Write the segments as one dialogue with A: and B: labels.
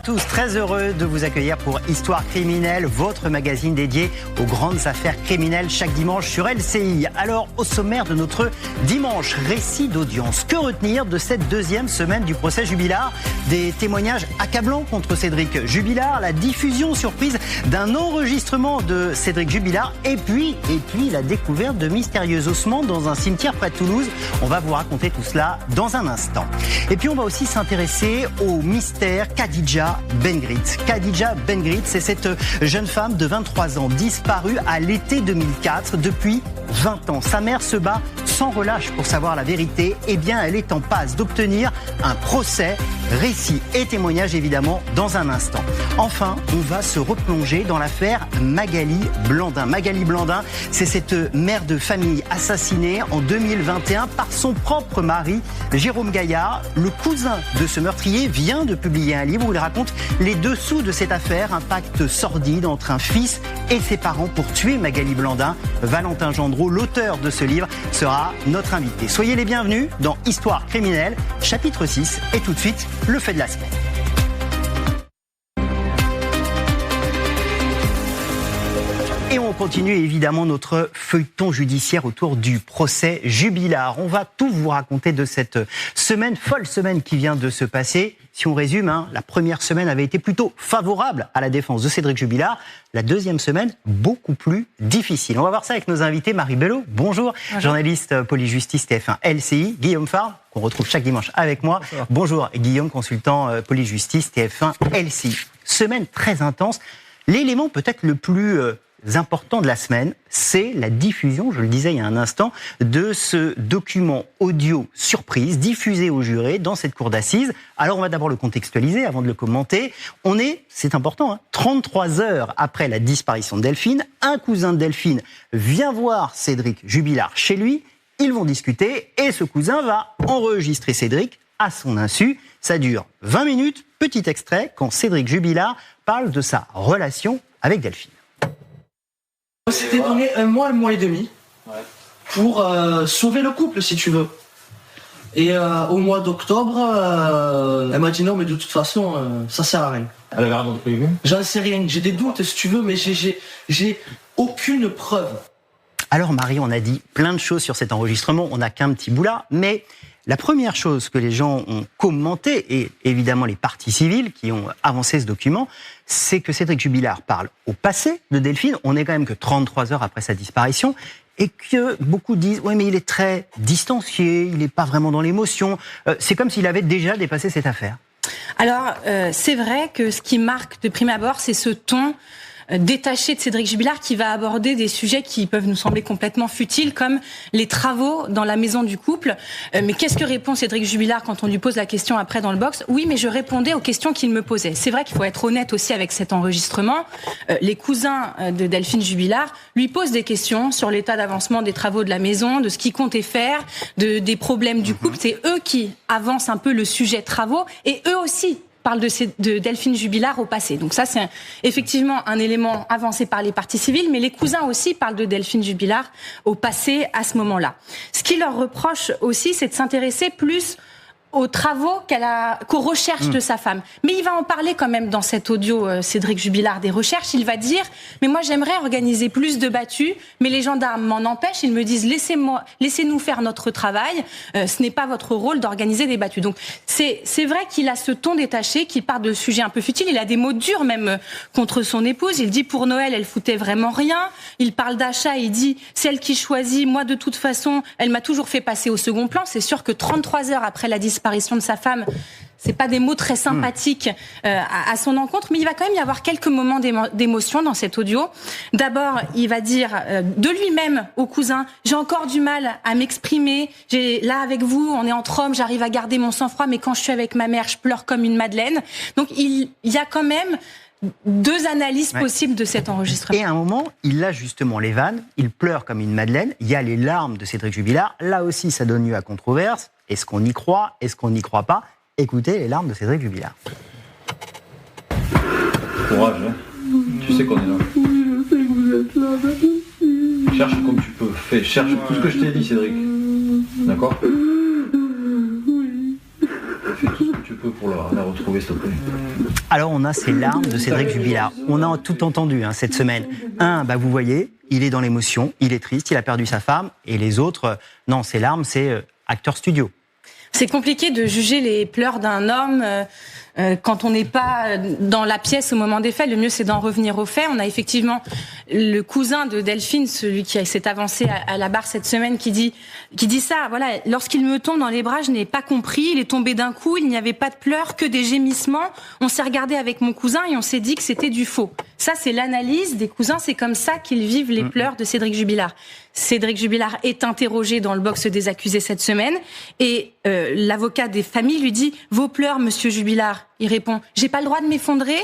A: tous, très heureux de vous accueillir pour Histoire criminelle, votre magazine dédié aux grandes affaires criminelles chaque dimanche sur LCI. Alors, au sommaire de notre dimanche, récit d'audience. Que retenir de cette deuxième semaine du procès Jubilard? Des témoignages accablants contre Cédric Jubilard, la diffusion surprise d'un enregistrement de Cédric Jubilard et puis la découverte de mystérieux ossements dans un cimetière près de Toulouse. On va vous raconter tout cela dans un instant. Et puis on va aussi s'intéresser au mystère Khadija Bengrit. Khadija Bengrit, c'est cette jeune femme de 23 ans disparue à l'été 2004. Depuis 20 ans, sa mère se bat sans relâche pour savoir la vérité. Eh bien, elle est en passe d'obtenir un procès. Récit et témoignage évidemment dans un instant. Enfin, on va se replonger dans l'affaire Magali Blandin. Magali Blandin, c'est cette mère de famille assassinée en 2021 par son propre mari, Jérôme Gaillard. Le cousin de ce meurtrier vient de publier un livre où il raconte les dessous de cette affaire, un pacte sordide entre un fils et ses parents pour tuer Magali Blandin. Valentin Gendreau, l'auteur de ce livre, sera notre invité. Soyez les bienvenus dans Histoire criminelle, chapitre 6, et tout de suite, le fait de la semaine. Et on continue évidemment notre feuilleton judiciaire autour du procès Jubilard. On va tout vous raconter de cette semaine, folle semaine qui vient de se passer. Si on résume, la première semaine avait été plutôt favorable à la défense de Cédric Jubilard. La deuxième semaine, beaucoup plus difficile. On va voir ça avec nos invités. Marie Bello, bonjour. Journaliste police-justice TF1 LCI. Guillaume Fabre, qu'on retrouve chaque dimanche avec moi. Bonjour Guillaume, consultant police-justice TF1 LCI. Semaine très intense. L'élément peut-être le plus important de la semaine, c'est la diffusion, je le disais il y a un instant, de ce document audio surprise diffusé aux jurés dans cette cour d'assises. Alors on va d'abord le contextualiser avant de le commenter. C'est important, 33 heures après la disparition de Delphine, un cousin de Delphine vient voir Cédric Jubilard chez lui, ils vont discuter et ce cousin va enregistrer Cédric à son insu. Ça dure 20 minutes, petit extrait, quand Cédric Jubilard parle de sa relation avec Delphine.
B: On s'était donné un mois et demi pour sauver le couple, si tu veux. Et au mois d'octobre, elle m'a dit non, mais de toute façon, ça sert à rien.
C: Elle avait rien prévu?
B: J'en sais rien, j'ai des doutes, si tu veux, mais j'ai aucune preuve.
A: Alors Marie, on a dit plein de choses sur cet enregistrement, on n'a qu'un petit bout là, mais la première chose que les gens ont commenté, et évidemment les parties civiles qui ont avancé ce document, c'est que Cédric Jubilard parle au passé de Delphine. On n'est quand même que 33 heures après sa disparition, et que beaucoup disent « ouais, mais il est très distancié, il n'est pas vraiment dans l'émotion ». C'est comme s'il avait déjà dépassé cette affaire.
D: Alors, c'est vrai que ce qui marque de prime abord, c'est ce ton détaché de Cédric Jubilard qui va aborder des sujets qui peuvent nous sembler complètement futiles, comme les travaux dans la maison du couple. Mais qu'est-ce que répond Cédric Jubilard quand on lui pose la question après dans le box? Oui, mais je répondais aux questions qu'il me posait. C'est vrai qu'il faut être honnête aussi avec cet enregistrement. Les cousins de Delphine Jubilard lui posent des questions sur l'état d'avancement des travaux de la maison, de ce qu'il comptait faire, des problèmes du couple. C'est eux qui avancent un peu le sujet travaux, et eux aussi parle de Delphine Jubilard au passé. Donc ça, c'est effectivement un élément avancé par les parties civiles, mais les cousins aussi parlent de Delphine Jubilard au passé à ce moment-là. Ce qui leur reproche aussi, c'est de s'intéresser plus aux travaux qu'aux recherches de sa femme. Mais il va en parler quand même dans cet audio, Cédric Jubilard, des recherches. Il va dire « mais moi j'aimerais organiser plus de battues, mais les gendarmes m'en empêchent. Ils me disent « laissez-nous faire notre travail, ce n'est pas votre rôle d'organiser des battues ». Donc c'est vrai qu'il a ce ton détaché, qu'il parle de sujets un peu futiles. Il a des mots durs même contre son épouse. Il dit « pour Noël, elle foutait vraiment rien ». Il parle d'achat, il dit « celle qui choisit, moi de toute façon, elle m'a toujours fait passer au second plan ». C'est sûr que 33 heures après la disparition de sa femme, c'est pas des mots très sympathiques à son encontre, mais il va quand même y avoir quelques moments d'émotion dans cet audio. D'abord, il va dire de lui-même au cousin « j'ai encore du mal à m'exprimer, là avec vous, on est entre hommes, j'arrive à garder mon sang-froid, mais quand je suis avec ma mère, je pleure comme une madeleine ». Donc il y a quand même deux analyses possibles de cet enregistrement.
A: Et à un moment, il lâche justement les vannes, il pleure comme une madeleine, il y a les larmes de Cédric Jubilard, là aussi ça donne lieu à controverse. Est-ce qu'on y croit? Est-ce qu'on n'y croit pas? Écoutez les larmes de Cédric Jubilard.
C: Courage, hein. Tu sais qu'on est là. Cherche comme tu peux. Cherche tout ce que je t'ai dit, Cédric. D'accord? Fais tout ce que tu peux pour la retrouver, s'il te plaît.
A: Alors on a ces larmes de Cédric Jubilard. On a tout entendu cette semaine. Vous voyez, il est dans l'émotion, il est triste, il a perdu sa femme. Et les autres, non, ces larmes, c'est acteur studio.
D: C'est compliqué de juger les pleurs d'un homme quand on n'est pas dans la pièce au moment des faits. Le mieux, c'est d'en revenir aux faits. On a effectivement le cousin de Delphine, celui qui s'est avancé à la barre cette semaine, qui dit ça. Voilà, lorsqu'il me tombe dans les bras, je n'ai pas compris. Il est tombé d'un coup. Il n'y avait pas de pleurs, que des gémissements. On s'est regardé avec mon cousin et on s'est dit que c'était du faux. Ça, c'est l'analyse des cousins. C'est comme ça qu'ils vivent les pleurs de Cédric Jubilard. Cédric Jubilard est interrogé dans le box des accusés cette semaine et l'avocat des familles lui dit « Vos pleurs, monsieur Jubilard ?» Il répond « J'ai pas le droit de m'effondrer ?»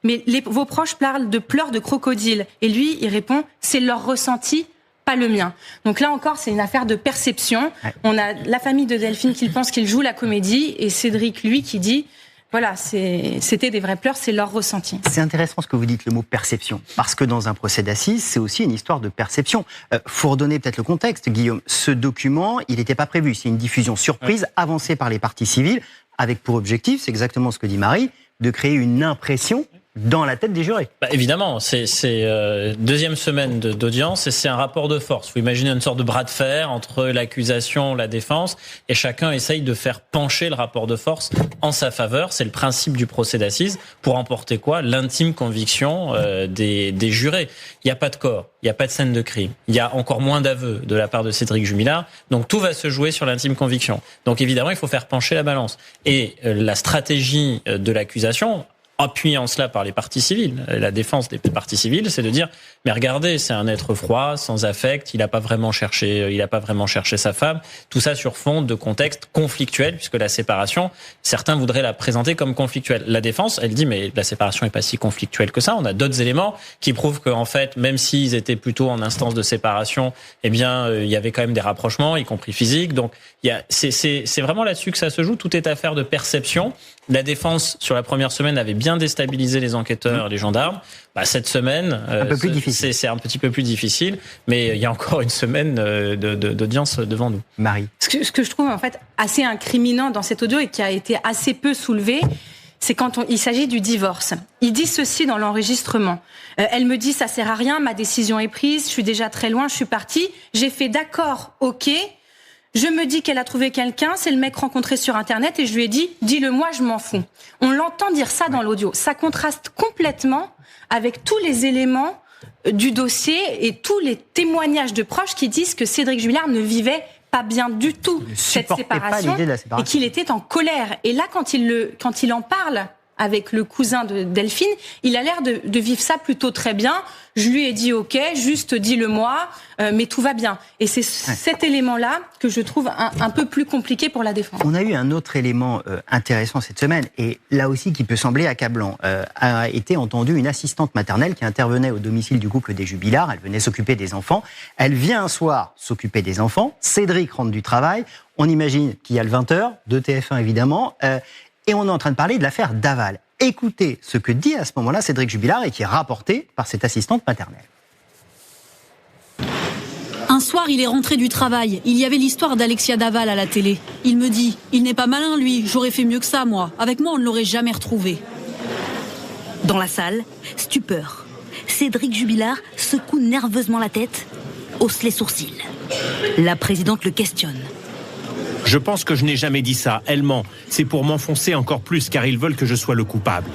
D: Mais vos proches parlent de pleurs de crocodile. Et lui, il répond « C'est leur ressenti, pas le mien. » Donc là encore, c'est une affaire de perception. Ouais. On a la famille de Delphine qui pense qu'il joue la comédie et Cédric, lui, qui dit « Voilà, c'était des vrais pleurs, c'est leur ressenti. »
A: C'est intéressant ce que vous dites, le mot perception. Parce que dans un procès d'assises, c'est aussi une histoire de perception. Faut redonner peut-être le contexte, Guillaume. Ce document, il n'était pas prévu. C'est une diffusion surprise, avancée par les parties civiles, avec pour objectif, c'est exactement ce que dit Marie, de créer une impression dans la tête des jurés.
E: Évidemment, c'est deuxième semaine d'audience et c'est un rapport de force. Vous imaginez une sorte de bras de fer entre l'accusation, la défense, et chacun essaye de faire pencher le rapport de force en sa faveur. C'est le principe du procès d'assises pour emporter quoi ? L'intime conviction des jurés. Il n'y a pas de corps, il n'y a pas de scène de crime, il y a encore moins d'aveux de la part de Cédric Jubilard. Donc tout va se jouer sur l'intime conviction. Donc évidemment, il faut faire pencher la balance. Et la stratégie de l'accusation, appuyé en cela par les parties civiles, la défense des parties civiles, c'est de dire mais regardez, c'est un être froid, sans affect, il n'a pas vraiment cherché sa femme. Tout ça sur fond de contexte conflictuel, puisque la séparation, certains voudraient la présenter comme conflictuelle. La défense, elle dit mais la séparation n'est pas si conflictuelle que ça. On a d'autres éléments qui prouvent qu'en fait, même s'ils étaient plutôt en instance de séparation, il y avait quand même des rapprochements, y compris physiques. Donc c'est vraiment là-dessus que ça se joue. Tout est affaire de perception. La défense sur la première semaine avait bien déstabilisé les enquêteurs, les gendarmes. Cette semaine, c'est un petit peu plus difficile, mais il y a encore une semaine d'audience devant nous.
A: Marie.
D: Ce que je trouve en fait assez incriminant dans cet audio et qui a été assez peu soulevé, c'est quand il s'agit du divorce. Il dit ceci dans l'enregistrement. Elle me dit ça sert à rien, ma décision est prise, je suis déjà très loin, je suis partie. J'ai fait d'accord, ok. Je me dis qu'elle a trouvé quelqu'un, c'est le mec rencontré sur Internet et je lui ai dit, dis-le-moi, je m'en fous. On l'entend dire ça dans l'audio. Ça contraste complètement avec tous les éléments du dossier et tous les témoignages de proches qui disent que Cédric Jubilard ne vivait pas bien du tout cette séparation et qu'il était en colère. Et là, quand il en parle avec le cousin de Delphine, il a l'air de vivre ça plutôt très bien. Je lui ai dit ok, juste dis-le-moi, mais tout va bien. Et c'est cet élément-là que je trouve un peu plus compliqué pour la défense.
A: On a eu un autre élément intéressant cette semaine, et là aussi qui peut sembler accablant. A été entendue une assistante maternelle qui intervenait au domicile du couple des Jubilard. Elle venait s'occuper des enfants. Elle vient un soir s'occuper des enfants. Cédric rentre du travail. On imagine qu'il y a le 20h, de TF1 évidemment. Et on est en train de parler de l'affaire Daval. Écoutez ce que dit à ce moment-là Cédric Jubilard et qui est rapporté par cette assistante maternelle.
F: Un soir, il est rentré du travail. Il y avait l'histoire d'Alexia Daval à la télé. Il me dit, il n'est pas malin lui, j'aurais fait mieux que ça moi. Avec moi, on ne l'aurait jamais retrouvé.
G: Dans la salle, stupeur. Cédric Jubilard secoue nerveusement la tête, hausse les sourcils. La présidente le questionne.
H: Je pense que je n'ai jamais dit ça. Elle ment. C'est pour m'enfoncer encore plus car ils veulent que je sois le coupable.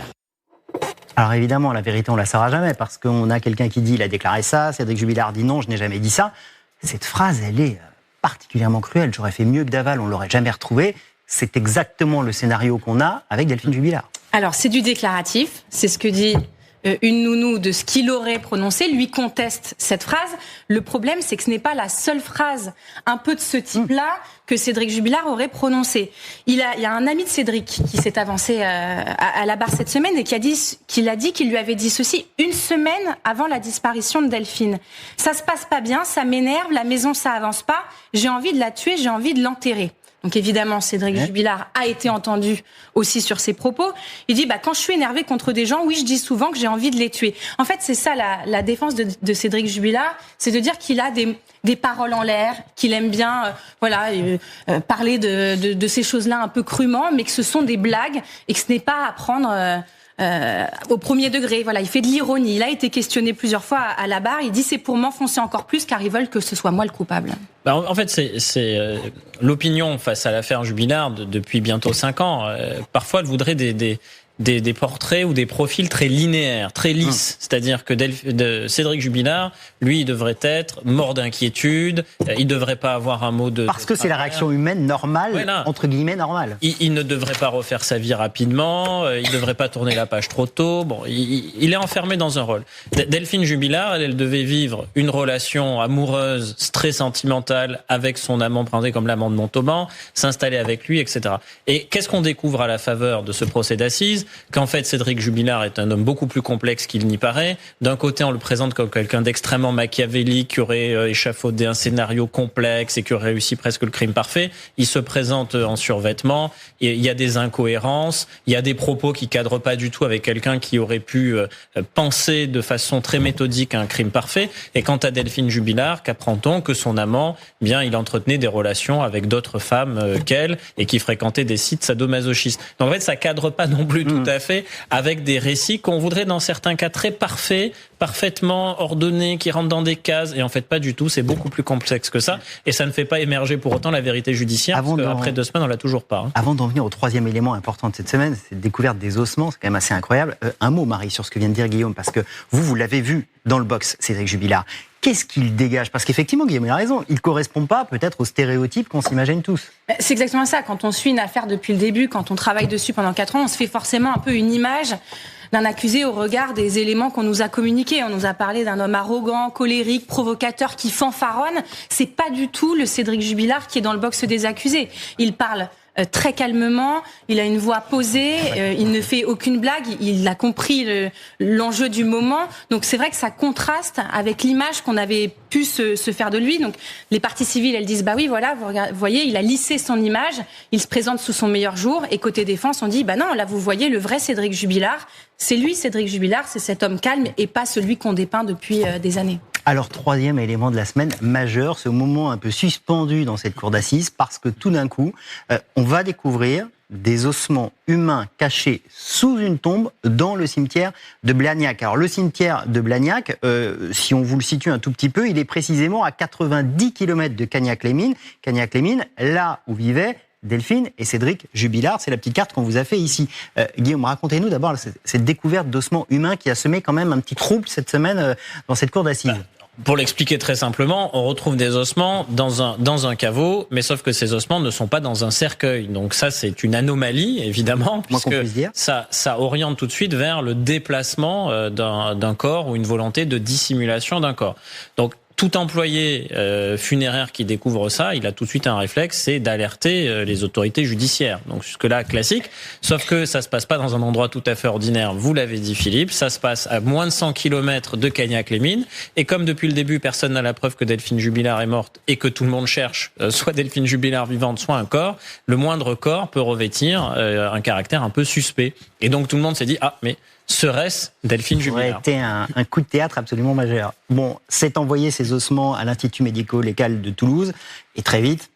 A: Alors évidemment, la vérité, on ne la saura jamais parce qu'on a quelqu'un qui dit il a déclaré ça, Cédric Jubilard dit non, je n'ai jamais dit ça. Cette phrase, elle est particulièrement cruelle. J'aurais fait mieux que Daval, on ne l'aurait jamais retrouvé. C'est exactement le scénario qu'on a avec Delphine Jubilard.
D: Alors, c'est du déclaratif. C'est ce que dit une nounou de ce qu'il aurait prononcé. Lui conteste cette phrase. Le problème, c'est que ce n'est pas la seule phrase un peu de ce type-là que Cédric Jubilard aurait prononcée. Il y a un ami de Cédric qui s'est avancé à la barre cette semaine et qu'il a dit qu'il lui avait dit ceci une semaine avant la disparition de Delphine. Ça se passe pas bien, ça m'énerve, la maison ça avance pas, j'ai envie de la tuer, j'ai envie de l'enterrer. Donc évidemment, Cédric Jubilard a été entendu aussi sur ses propos. Il dit quand je suis énervé contre des gens, oui, je dis souvent que j'ai envie de les tuer. En fait, c'est ça la défense de Cédric Jubilard, c'est de dire qu'il a des paroles en l'air, qu'il aime bien parler de ces choses-là un peu crûment, mais que ce sont des blagues et que ce n'est pas à prendre au premier degré. Voilà, il fait de l'ironie. Il a été questionné plusieurs fois à la barre. Il dit c'est pour m'enfoncer encore plus car ils veulent que ce soit moi le coupable.
E: En fait, c'est l'opinion face à l'affaire Jubilard depuis bientôt 5 ans. Parfois, elle voudrait des portraits ou des profils très linéaires, très lisses. C'est-à-dire que Cédric Jubilard, lui, il devrait être mort d'inquiétude, il devrait pas avoir un mot de...
A: Parce que c'est la réaction humaine normale, voilà. Entre guillemets normale.
E: Il ne devrait pas refaire sa vie rapidement, il devrait pas tourner la page trop tôt. Bon, il est enfermé dans un rôle. Delphine Jubilard, elle devait vivre une relation amoureuse, très sentimentale, avec son amant présenté comme l'amant de Montauban, s'installer avec lui, etc. Et qu'est-ce qu'on découvre à la faveur de ce procès d'assises ? Qu'en fait Cédric Jubilard est un homme beaucoup plus complexe qu'il n'y paraît. D'un côté, on le présente comme quelqu'un d'extrêmement machiavélique, qui aurait échafaudé un scénario complexe et qui aurait réussi presque le crime parfait. Il se présente en survêtement, il y a des incohérences, il y a des propos qui cadrent pas du tout avec quelqu'un qui aurait pu penser de façon très méthodique à un crime parfait. Et quant à Delphine Jubilard, qu'apprend-on? Que son amant, bien, il entretenait des relations avec d'autres femmes qu'elle et qui fréquentait des sites sadomasochistes. Donc en fait, ça cadre pas non plus tout à fait avec des récits qu'on voudrait dans certains cas très parfaits, parfaitement ordonnés, qui rentrent dans des cases, et en fait pas du tout, c'est beaucoup plus complexe que ça, et ça ne fait pas émerger pour autant la vérité judiciaire, parce qu'après 2 semaines on l'a toujours pas.
A: Avant d'en venir au troisième élément important de cette semaine, c'est la découverte des ossements, c'est quand même assez incroyable. Un mot, Marie, sur ce que vient de dire Guillaume, parce que vous l'avez vu dans le box, Cédric Jubilard. Qu'est-ce qu'il dégage? Parce qu'effectivement, Guillaume a raison, il ne correspond pas peut-être aux stéréotypes qu'on s'imagine tous.
D: C'est exactement ça. Quand on suit une affaire depuis le début, quand on travaille dessus pendant 4 ans, on se fait forcément un peu une image d'un accusé au regard des éléments qu'on nous a communiqués. On nous a parlé d'un homme arrogant, colérique, provocateur, qui fanfaronne. C'est pas du tout le Cédric Jubilard qui est dans le box des accusés. Il parle très calmement, il a une voix posée, il ne fait aucune blague, il a compris l'enjeu du moment. Donc c'est vrai que ça contraste avec l'image qu'on avait pu se faire de lui. Donc les parties civiles, elles disent bah oui, voilà, vous voyez, il a lissé son image, il se présente sous son meilleur jour. Et côté défense, on dit bah non, là vous voyez le vrai Cédric Jubilard. C'est lui, Cédric Jubilard, c'est cet homme calme et pas celui qu'on dépeint depuis des années.
A: Alors, troisième élément de la semaine, majeur, ce moment un peu suspendu dans cette cour d'assises, parce que tout d'un coup, on va découvrir des ossements humains cachés sous une tombe dans le cimetière de Blagnac. Alors, le cimetière de Blagnac, si on vous le situe un tout petit peu, il est précisément à 90 km de Cagnac-les-Mines. Cagnac-les-Mines, là où vivaient Delphine et Cédric Jubilard, c'est la petite carte qu'on vous a fait ici. Guillaume, racontez-nous d'abord cette découverte d'ossements humains qui a semé quand même un petit trouble cette semaine dans cette cour d'assises.
E: Pour l'expliquer très simplement, on retrouve des ossements dans un caveau, mais sauf que ces ossements ne sont pas dans un cercueil. Donc ça, c'est une anomalie, évidemment, puisque ça oriente tout de suite vers le déplacement d'un corps ou une volonté de dissimulation d'un corps. Donc tout employé funéraire qui découvre ça, il a tout de suite un réflexe, c'est d'alerter les autorités judiciaires. Donc jusque-là, classique. Sauf que ça se passe pas dans un endroit tout à fait ordinaire. Vous l'avez dit, Philippe, ça se passe à moins de 100 km de Cagnac-les-Mines. Et comme depuis le début, personne n'a la preuve que Delphine Jubilard est morte et que tout le monde cherche soit Delphine Jubilard vivante, soit un corps, le moindre corps peut revêtir un caractère un peu suspect. Et donc tout le monde s'est dit, ah, mais serait-ce Delphine Jubilard?
A: Ça aurait été un coup de théâtre absolument majeur. Bon, c'est envoyé ces ossements à l'Institut médico-légal de Toulouse, et très vite,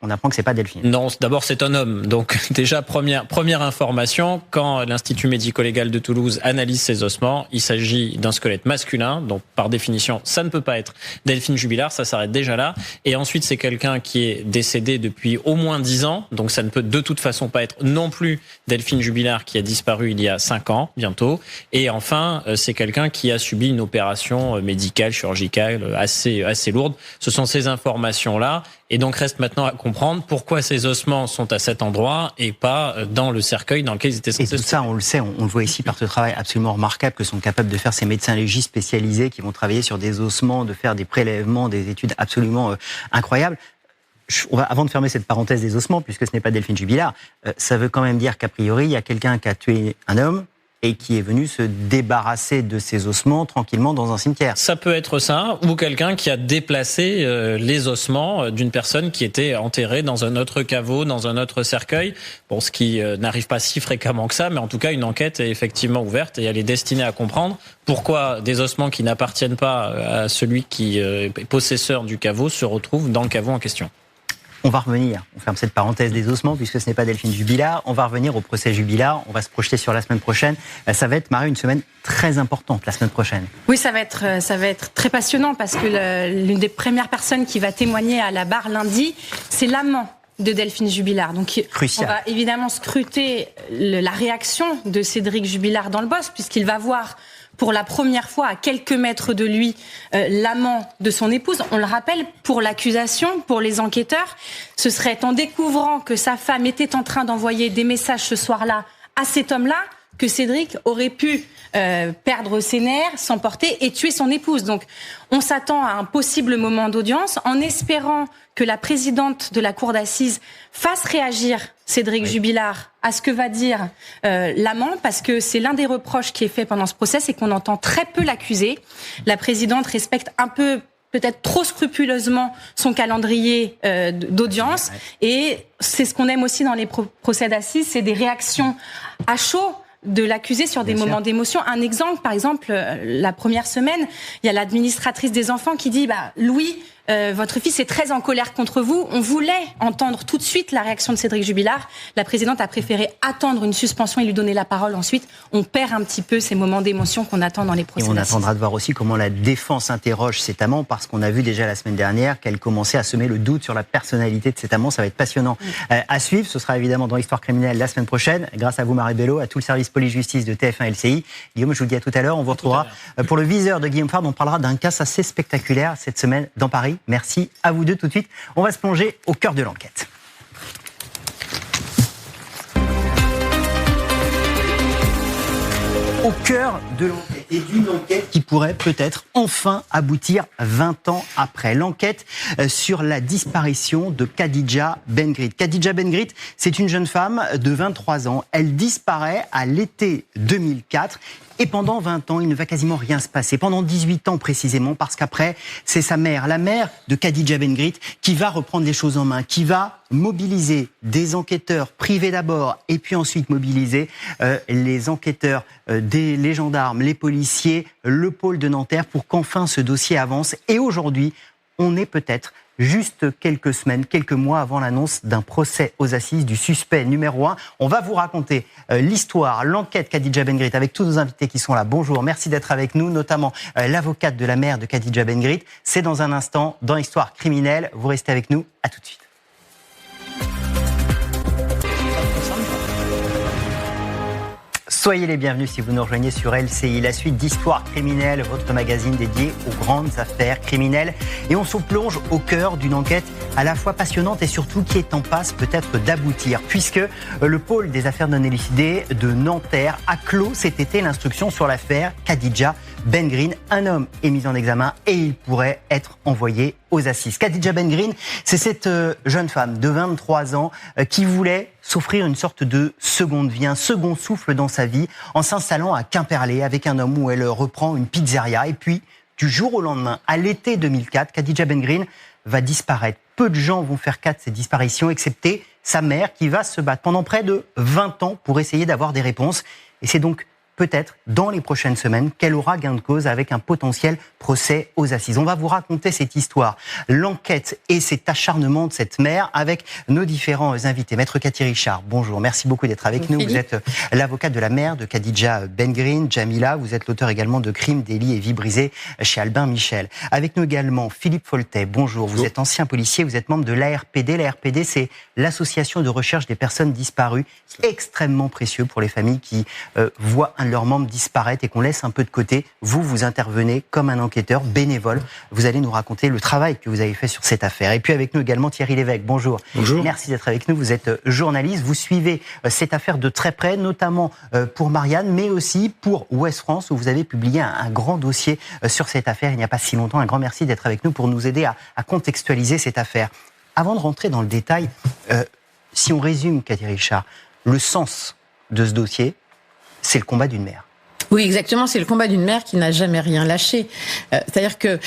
A: on apprend que c'est pas Delphine.
E: Non, d'abord c'est un homme. Donc déjà première information, quand l'Institut médico-légal de Toulouse analyse ces ossements, il s'agit d'un squelette masculin, donc par définition ça ne peut pas être Delphine Jubilard, ça s'arrête déjà là. Et ensuite c'est quelqu'un qui est décédé depuis au moins 10 ans, donc ça ne peut de toute façon pas être non plus Delphine Jubilard qui a disparu il y a 5 ans bientôt. Et enfin c'est quelqu'un qui a subi une opération médicale, chirurgicale assez lourde. Ce sont ces informations-là. Et donc reste maintenant à comprendre pourquoi ces ossements sont à cet endroit et pas dans le cercueil dans lequel ils étaient censés se trouver.
A: Et tout ça, on le sait, on le voit ici par ce travail absolument remarquable que sont capables de faire ces médecins légistes spécialisés qui vont travailler sur des ossements, de faire des prélèvements, des études absolument incroyables. Avant de fermer cette parenthèse des ossements, puisque ce n'est pas Delphine Jubilard, ça veut quand même dire qu'a priori, il y a quelqu'un qui a tué un homme et qui est venu se débarrasser de ses ossements tranquillement dans un cimetière.
E: Ça peut être ça, ou quelqu'un qui a déplacé les ossements d'une personne qui était enterrée dans un autre caveau, dans un autre cercueil. Bon, ce qui n'arrive pas si fréquemment que ça, mais en tout cas, une enquête est effectivement ouverte et elle est destinée à comprendre pourquoi des ossements qui n'appartiennent pas à celui qui est possesseur du caveau se retrouvent dans le caveau en question.
A: On va revenir, on ferme cette parenthèse des ossements puisque ce n'est pas Delphine Jubilard, on va revenir au procès Jubilard, on va se projeter sur la semaine prochaine. Ça va être, Marie, une semaine très importante la semaine prochaine.
D: Oui, ça va être très passionnant parce que l'une des premières personnes qui va témoigner à la barre lundi, c'est l'amant de Delphine Jubilard. Donc,
A: crucial.
D: On va évidemment scruter la réaction de Cédric Jubilard dans le boss puisqu'il va voir pour la première fois, à quelques mètres de lui, l'amant de son épouse. On le rappelle, pour l'accusation, pour les enquêteurs, ce serait en découvrant que sa femme était en train d'envoyer des messages ce soir-là à cet homme-là que Cédric aurait pu perdre ses nerfs, s'emporter et tuer son épouse. Donc, on s'attend à un possible moment d'audience en espérant que la présidente de la cour d'assises fasse réagir Cédric Jubilard à ce que va dire l'amant, parce que c'est l'un des reproches qui est fait pendant ce procès, c'est qu'on entend très peu l'accusé. La présidente respecte un peu, peut-être trop scrupuleusement, son calendrier d'audience. Et c'est ce qu'on aime aussi dans les procès d'assises, c'est des réactions à chaud de l'accusé sur des moments d'émotion. Un exemple, par exemple, la première semaine, il y a l'administratrice des enfants qui dit Louis, votre fils est très en colère contre vous. On voulait entendre tout de suite la réaction de Cédric Jubilard. La présidente a préféré attendre une suspension et lui donner la parole ensuite. On perd un petit peu ces moments d'émotion qu'on attend dans les procès.
A: Et on attendra de voir aussi comment la défense interroge cet amant, parce qu'on a vu déjà la semaine dernière qu'elle commençait à semer le doute sur la personnalité de cet amant. Ça va être passionnant à suivre. Ce sera évidemment dans Histoire criminelle la semaine prochaine. Grâce à vous, Marie Bello, à tout le service police-justice de TF1 LCI. Guillaume, je vous dis à tout à l'heure. On vous retrouvera pour le viseur de Guillaume Fard. On parlera d'un cas assez spectaculaire cette semaine dans Paris. Merci à vous deux. Tout de suite, on va se plonger au cœur de l'enquête. Au cœur de l'enquête, et d'une enquête qui pourrait peut-être enfin aboutir 20 ans après. L'enquête sur la disparition de Khadija Ben-Grit. Khadija Ben-Grit, c'est une jeune femme de 23 ans. Elle disparaît à l'été 2004. Et pendant 20 ans, il ne va quasiment rien se passer. Pendant 18 ans précisément, parce qu'après, c'est sa mère, la mère de Khadija Ben-Grit, qui va reprendre les choses en main, qui va mobiliser des enquêteurs privés d'abord, et puis ensuite mobiliser les enquêteurs, les gendarmes, les policiers, le pôle de Nanterre, pour qu'enfin ce dossier avance. Et aujourd'hui, on est peut-être juste quelques semaines, quelques mois avant l'annonce d'un procès aux assises du suspect numéro 1. On va vous raconter l'histoire, l'enquête Khadija Ben-Grit avec tous nos invités qui sont là. Bonjour, merci d'être avec nous, notamment l'avocate de la mère de Khadija Ben-Grit. C'est dans un instant dans Histoire criminelle. Vous restez avec nous, à tout de suite. Soyez les bienvenus si vous nous rejoignez sur LCI. La suite d'Histoire criminelle, votre magazine dédié aux grandes affaires criminelles. Et on se plonge au cœur d'une enquête à la fois passionnante et surtout qui est en passe peut-être d'aboutir, puisque le pôle des affaires non élucidées de Nanterre a clos cet été l'instruction sur l'affaire Khadija Ben-Grit. Un homme est mis en examen et il pourrait être envoyé aux assises. Khadija Ben-Grit, c'est cette jeune femme de 23 ans qui voulait s'offrir une sorte de seconde vie, un second souffle dans sa vie, en s'installant à Quimperlé avec un homme où elle reprend une pizzeria. Et puis, du jour au lendemain, à l'été 2004, Khadija Ben-Grit va disparaître. Peu de gens vont faire cas de cette disparition, excepté sa mère qui va se battre pendant près de 20 ans pour essayer d'avoir des réponses. Et c'est donc peut-être dans les prochaines semaines qu'elle aura gain de cause avec un potentiel procès aux assises. On va vous raconter cette histoire, l'enquête et cet acharnement de cette mère avec nos différents invités. Maître Cathy Richard, bonjour, merci beaucoup d'être avec nous. Vous êtes l'avocate de la mère de Khadija Ben-Grit, Jamila. Vous êtes l'auteur également de Crimes, délits et vies brisées chez Albin Michel. Avec nous également Philippe Foltet, bonjour. Vous êtes ancien policier, vous êtes membre de l'ARPD. L'ARPD, c'est l'association de recherche des personnes disparues, extrêmement précieux pour les familles qui voient un de leurs membres disparaître et qu'on laisse un peu de côté. Vous intervenez comme un enquêteur bénévole. Vous allez nous raconter le travail que vous avez fait sur cette affaire. Et puis avec nous également Thierry Lévesque. Bonjour.
I: Bonjour.
A: Merci d'être avec nous. Vous êtes journaliste. Vous suivez cette affaire de très près, notamment pour Marianne, mais aussi pour Ouest France, où vous avez publié un grand dossier sur cette affaire il n'y a pas si longtemps. Un grand merci d'être avec nous pour nous aider à contextualiser cette affaire. Avant de rentrer dans le détail, si on résume, Cathy Richard, le sens de ce dossier, c'est le combat d'une mère.
I: Oui, exactement. C'est le combat d'une mère qui n'a jamais rien lâché. C'est-à-dire que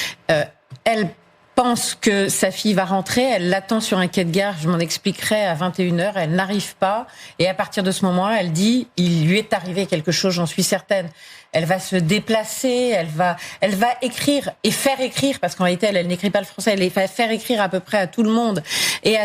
I: elle pense que sa fille va rentrer, elle l'attend sur un quai de gare, je m'en expliquerai, à 21h, elle n'arrive pas, et à partir de ce moment-là, elle dit, il lui est arrivé quelque chose, j'en suis certaine. Elle va se déplacer, elle va écrire et faire écrire, parce qu'en réalité, elle n'écrit pas le français, elle va faire écrire à peu près à tout le monde, et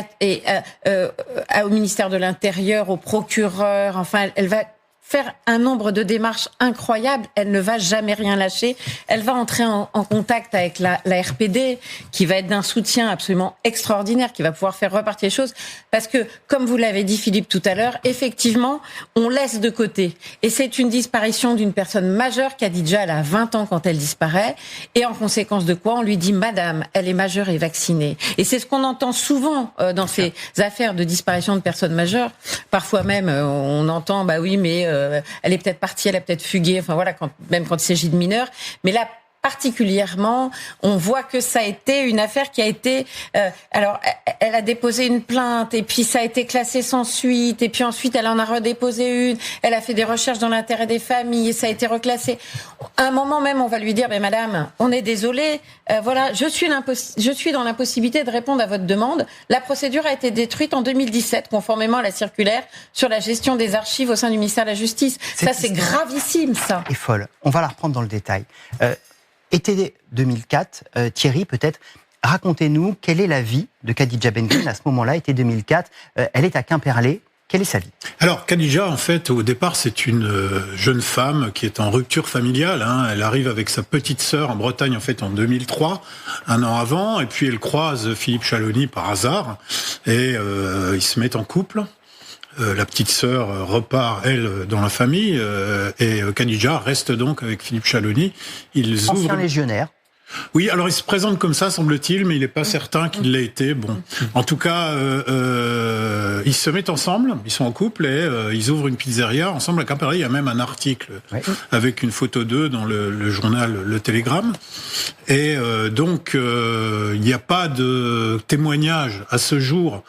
I: au ministère de l'Intérieur, au procureur, enfin, elle va faire un nombre de démarches incroyables. Elle ne va jamais rien lâcher. Elle va entrer en contact avec la RPD, qui va être d'un soutien absolument extraordinaire, qui va pouvoir faire repartir les choses. Parce que, comme vous l'avez dit, Philippe, tout à l'heure, effectivement, on laisse de côté. Et c'est une disparition d'une personne majeure. Khadija, elle a 20 ans quand elle disparaît. Et en conséquence de quoi, on lui dit, madame, elle est majeure et vaccinée. Et c'est ce qu'on entend souvent dans ces affaires de disparition de personnes majeures. Parfois même, on entend, bah oui, mais elle est peut-être partie, elle a peut-être fugué, enfin voilà, même quand il s'agit de mineurs. Mais là, particulièrement, on voit que ça a été une affaire qui a été... alors, elle a déposé une plainte, et puis ça a été classé sans suite, et puis ensuite, elle en a redéposé une, elle a fait des recherches dans l'intérêt des familles, et ça a été reclassé. À un moment même, on va lui dire, mais madame, on est désolé, voilà, je suis dans l'impossibilité de répondre à votre demande. La procédure a été détruite en 2017, conformément à la circulaire sur la gestion des archives au sein du ministère de la Justice. Ça, c'est gravissime, ça.
A: Et folle. On va la reprendre dans le détail. Été 2004, Thierry, peut-être, racontez-nous quelle est la vie de Khadija Benguin à ce moment-là, été 2004. Elle est à Quimperlé. Quelle est sa vie ?
J: Alors, Khadija, en fait, au départ, c'est une jeune femme qui est en rupture familiale. Elle arrive avec sa petite sœur en Bretagne, en fait, en 2003, un an avant. Et puis, elle croise Philippe Chalony par hasard. Et ils se mettent en couple. La petite sœur repart, elle, dans la famille, et Khadija reste donc avec Philippe Chalony.
A: Ancien légionnaire.
J: Oui, alors il se présente comme ça, semble-t-il, mais il n'est pas certain qu'il l'ait été. Bon, en tout cas, ils se mettent ensemble, ils sont en couple, et ils ouvrent une pizzeria ensemble à Quimperlé. Il y a même un article avec une photo d'eux dans le journal Le Télégramme. Et donc, il n'y a pas de témoignage à ce jour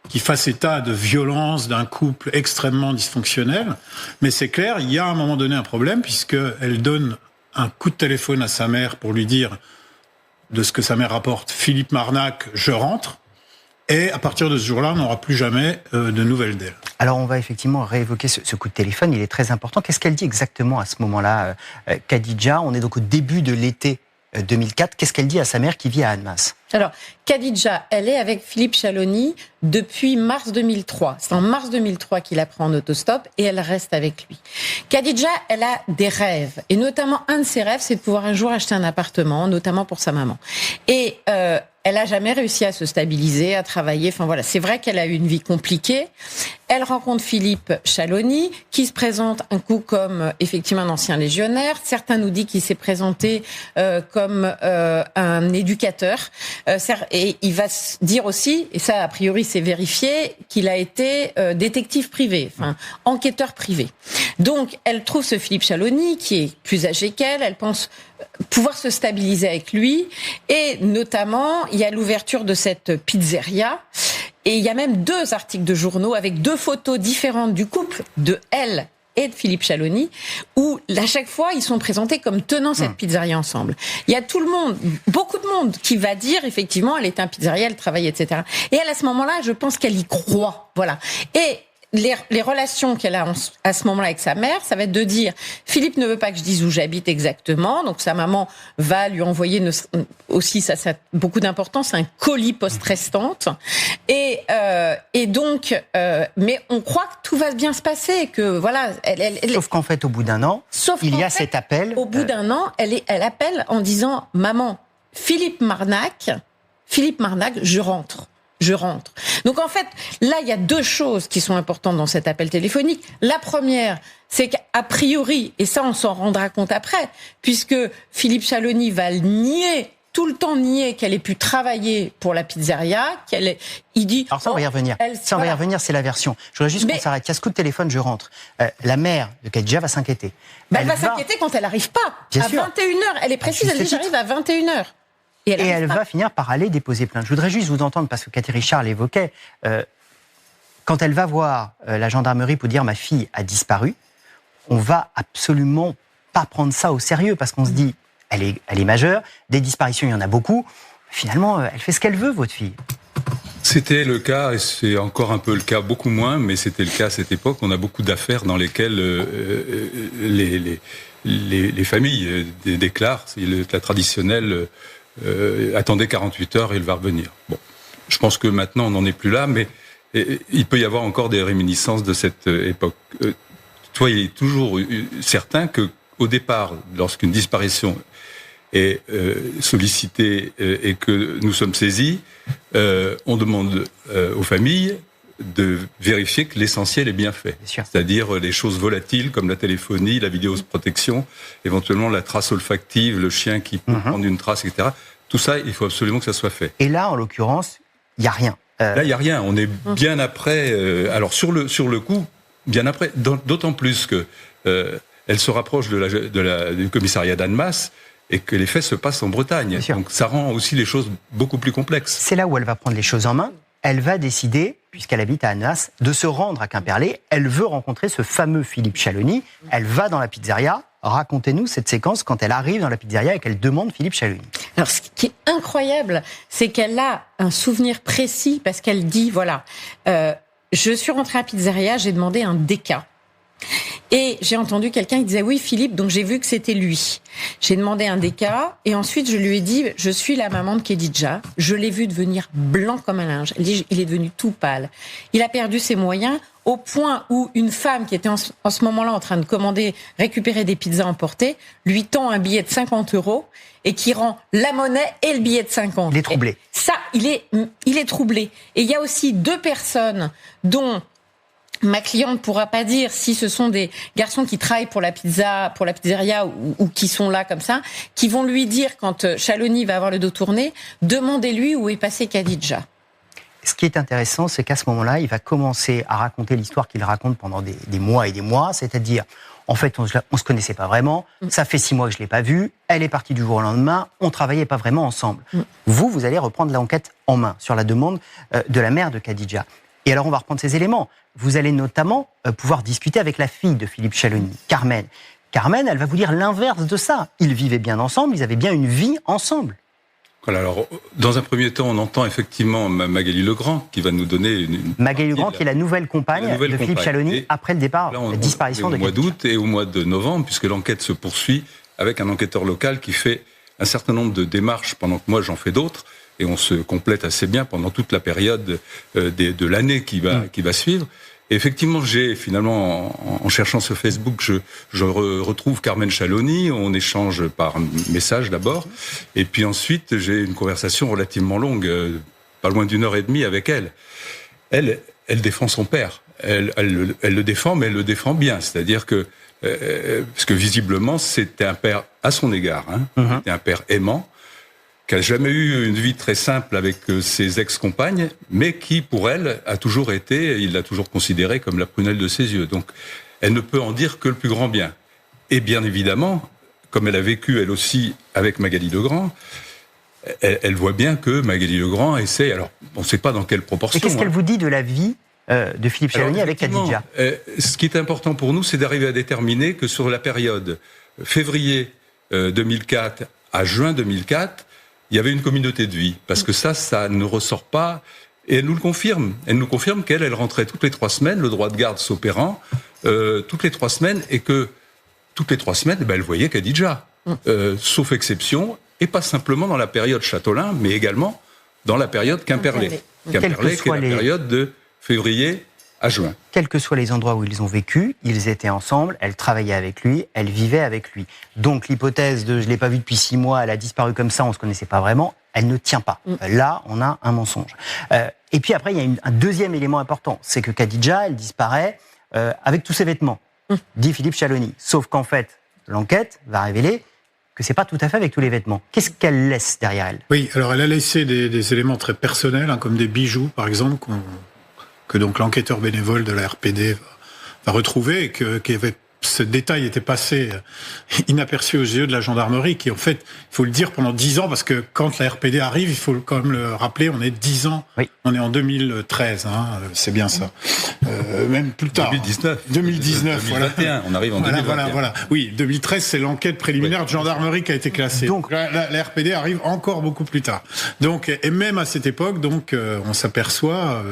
J: qui fasse état de violence d'un couple extrêmement dysfonctionnel. Mais c'est clair, il y a à un moment donné un problème, puisqu'elle donne un coup de téléphone à sa mère pour lui dire, de ce que sa mère rapporte, Philippe Marnac, je rentre. Et à partir de ce jour-là, on n'aura plus jamais de nouvelles d'elle.
A: Alors on va effectivement réévoquer ce coup de téléphone, il est très important. Qu'est-ce qu'elle dit exactement à ce moment-là, Khadija ? On est donc au début de l'été 2004. Qu'est-ce qu'elle dit à sa mère qui vit à Annemasse ?
I: Alors, Khadija, elle est avec Philippe Chalony depuis mars 2003. C'est en mars 2003 qu'il la prend en autostop et elle reste avec lui. Khadija, elle a des rêves. Et notamment, un de ses rêves, c'est de pouvoir un jour acheter un appartement, notamment pour sa maman. Et elle a jamais réussi à se stabiliser, à travailler. Enfin voilà, c'est vrai qu'elle a eu une vie compliquée. Elle rencontre Philippe Chalony, qui se présente un coup comme effectivement un ancien légionnaire. Certains nous disent qu'il s'est présenté comme un éducateur. Et il va se dire aussi, et ça a priori c'est vérifié, qu'il a été détective privé, enfin enquêteur privé. Donc elle trouve ce Philippe Chalony qui est plus âgé qu'elle, elle pense pouvoir se stabiliser avec lui, et notamment il y a l'ouverture de cette pizzeria. Et il y a même 2 articles de journaux avec 2 photos différentes du couple, de elle et de Philippe Chalony, où à chaque fois ils sont présentés comme tenant cette pizzeria ensemble. Il y a tout le monde, beaucoup de monde qui va dire effectivement elle était un pizzeria, elle travaillait, etc. Et elle, à ce moment-là, je pense qu'elle y croit, voilà. Et les relations qu'elle a à ce moment-là avec sa mère, ça va être de dire Philippe ne veut pas que je dise où j'habite exactement, donc sa maman va lui envoyer aussi, ça a beaucoup d'importance, un colis post-restante, et donc mais on croit que tout va bien se passer, que voilà.
A: Sauf qu'en fait, au bout d'un an, il y a cet appel.
I: Au bout d'un an, elle appelle en disant maman, Philippe Marnac, je rentre. Donc en fait, là, il y a 2 choses qui sont importantes dans cet appel téléphonique. La première, c'est qu'a priori, et ça on s'en rendra compte après, puisque Philippe Chalony va tout le temps nier qu'elle ait pu travailler pour la pizzeria, il dit...
A: Alors ça, on va y revenir. Va y revenir, c'est la version. Je voudrais juste qu'on s'arrête. Il y a ce coup de téléphone, je rentre. La mère de Khadija va s'inquiéter.
I: Elle va s'inquiéter quand elle n'arrive pas. Bien sûr. 21h. Elle est précise, elle dit j'arrive à 21h.
A: Et elle va finir par aller déposer plainte. Je voudrais juste vous entendre, parce que Cathy Richard l'évoquait, quand elle va voir la gendarmerie pour dire « ma fille a disparu », on va absolument pas prendre ça au sérieux, parce qu'on se dit « elle est majeure, des disparitions il y en a beaucoup, finalement, elle fait ce qu'elle veut, votre fille.
K: C'était le cas, et c'est encore un peu le cas, beaucoup moins, mais c'était le cas à cette époque. On a beaucoup d'affaires dans lesquelles les familles déclarent, la traditionnelle attendez 48 heures et il va revenir. Bon, je pense que maintenant on n'en est plus là, mais il peut y avoir encore des réminiscences de cette époque. Toi, il est toujours certain que au départ, lorsqu'une disparition est sollicitée et que nous sommes saisis, on demande aux familles de vérifier que l'essentiel est bien fait. C'est-à-dire les choses volatiles comme la téléphonie, la vidéoprotection, éventuellement la trace olfactive, le chien qui peut prendre une trace, etc. Tout ça, il faut absolument que ça soit fait.
A: Et là, en l'occurrence, il n'y a rien.
K: Là, il n'y a rien. On est bien après. Alors, sur le coup, bien après, d'autant plus que elle se rapproche du commissariat d'Annemasse et que les faits se passent en Bretagne. Donc, ça rend aussi les choses beaucoup plus complexes.
A: C'est là où elle va prendre les choses en main. Elle va décider, puisqu'elle habite à Annemasse, de se rendre à Quimperlé. Elle veut rencontrer ce fameux Philippe Chalony. Elle va dans la pizzeria. Racontez-nous cette séquence quand elle arrive dans la pizzeria et qu'elle demande Philippe Chalony.
I: Alors, ce qui est incroyable, c'est qu'elle a un souvenir précis parce qu'elle dit, voilà, je suis rentrée à la pizzeria, j'ai demandé un déca. Et j'ai entendu quelqu'un qui disait oui Philippe, donc j'ai vu que c'était lui. J'ai demandé un déca et ensuite je lui ai dit je suis la maman de Khadija. Je l'ai vu devenir blanc comme un linge. Elle dit, il est devenu tout pâle. Il a perdu ses moyens au point où une femme qui était en ce moment-là en train de récupérer des pizzas emportées, lui tend un billet de 50 € et qui rend la monnaie et le billet de 50.
A: Il est troublé.
I: Et ça, il est troublé. Et il y a aussi 2 personnes dont ma cliente ne pourra pas dire si ce sont des garçons qui travaillent pour la pizzeria ou qui sont là comme ça, qui vont lui dire quand Chalony va avoir le dos tourné, demandez-lui où est passé Khadija.
A: Ce qui est intéressant, c'est qu'à ce moment-là, il va commencer à raconter l'histoire qu'il raconte pendant des mois et des mois, c'est-à-dire, en fait, on se connaissait pas vraiment, ça fait 6 mois que je l'ai pas vue, elle est partie du jour au lendemain, on travaillait pas vraiment ensemble. Vous allez reprendre l'enquête en main sur la demande de la mère de Khadija. Et alors, on va reprendre ces éléments. Vous allez notamment pouvoir discuter avec la fille de Philippe Chalony, Carmen. Carmen, elle va vous dire l'inverse de ça. Ils vivaient bien ensemble, ils avaient bien une vie ensemble.
K: Voilà, alors, dans un premier temps, on entend effectivement Magali Legrand qui va nous donner
A: Magali Legrand, qui est la nouvelle compagne de Philippe Chalony après le départ, la disparition de Khadija.
K: Au mois d'août et au mois de novembre, puisque l'enquête se poursuit avec un enquêteur local qui fait un certain nombre de démarches pendant que moi j'en fais d'autres. Et on se complète assez bien pendant toute la période de l'année qui va suivre. Et effectivement, j'ai finalement, en cherchant sur Facebook, je retrouve Carmen Chalony, on échange par message d'abord, et puis ensuite j'ai une conversation relativement longue, pas loin d'1 heure et demie avec elle. Elle défend son père, elle le défend, mais elle le défend bien, c'est-à-dire que, parce que visiblement c'était un père à son égard, c'était un père aimant, qui n'a jamais eu une vie très simple avec ses ex-compagnes, mais qui, pour elle, il l'a toujours considéré comme la prunelle de ses yeux. Donc, elle ne peut en dire que le plus grand bien. Et bien évidemment, comme elle a vécu, elle aussi, avec Magali Legrand, elle voit bien que Magali Legrand essaie, alors, on ne sait pas dans quelle proportion.
A: Et qu'est-ce qu'elle vous dit de la vie de Philippe Chalony avec Khadija ?
K: Ce qui est important pour nous, c'est d'arriver à déterminer que sur la période février 2004 à juin 2004, il y avait une communauté de vie, parce que ça ne ressort pas, et elle nous le confirme. Elle nous confirme qu'elle rentrait toutes les 3 semaines, le droit de garde s'opérant, toutes les 3 semaines, et que toutes les 3 semaines, elle voyait Khadija, sauf exception, et pas simplement dans la période Châteaulin, mais également dans la période Quimperlé. Quimperlé, qui est la période de février à juin.
A: Quels que soient les endroits où ils ont vécu, ils étaient ensemble, elle travaillait avec lui, elle vivait avec lui. Donc l'hypothèse de « je ne l'ai pas vue depuis 6 mois, elle a disparu comme ça, on ne se connaissait pas vraiment », elle ne tient pas. Là, on a un mensonge. Et puis après, il y a un deuxième élément important, c'est que Khadija, elle disparaît avec tous ses vêtements, dit Philippe Chalony. Sauf qu'en fait, l'enquête va révéler que c'est pas tout à fait avec tous les vêtements. Qu'est-ce qu'elle laisse derrière elle ?
J: Oui, alors elle a laissé des éléments très personnels, comme des bijoux, par exemple, que donc l'enquêteur bénévole de la RPD va retrouver et qui avait ce détail était passé inaperçu aux yeux de la gendarmerie, qui en fait, il faut le dire, pendant 10 ans, parce que quand la RPD arrive, il faut quand même le rappeler, on est 10 ans, on est en 2013, c'est bien ça. Même plus tard. 2019,
K: 2021, on arrive en 2021.
J: Voilà. Oui, 2013, c'est l'enquête préliminaire de gendarmerie qui a été classée. Donc la RPD arrive encore beaucoup plus tard. Donc, et même à cette époque, donc, on s'aperçoit,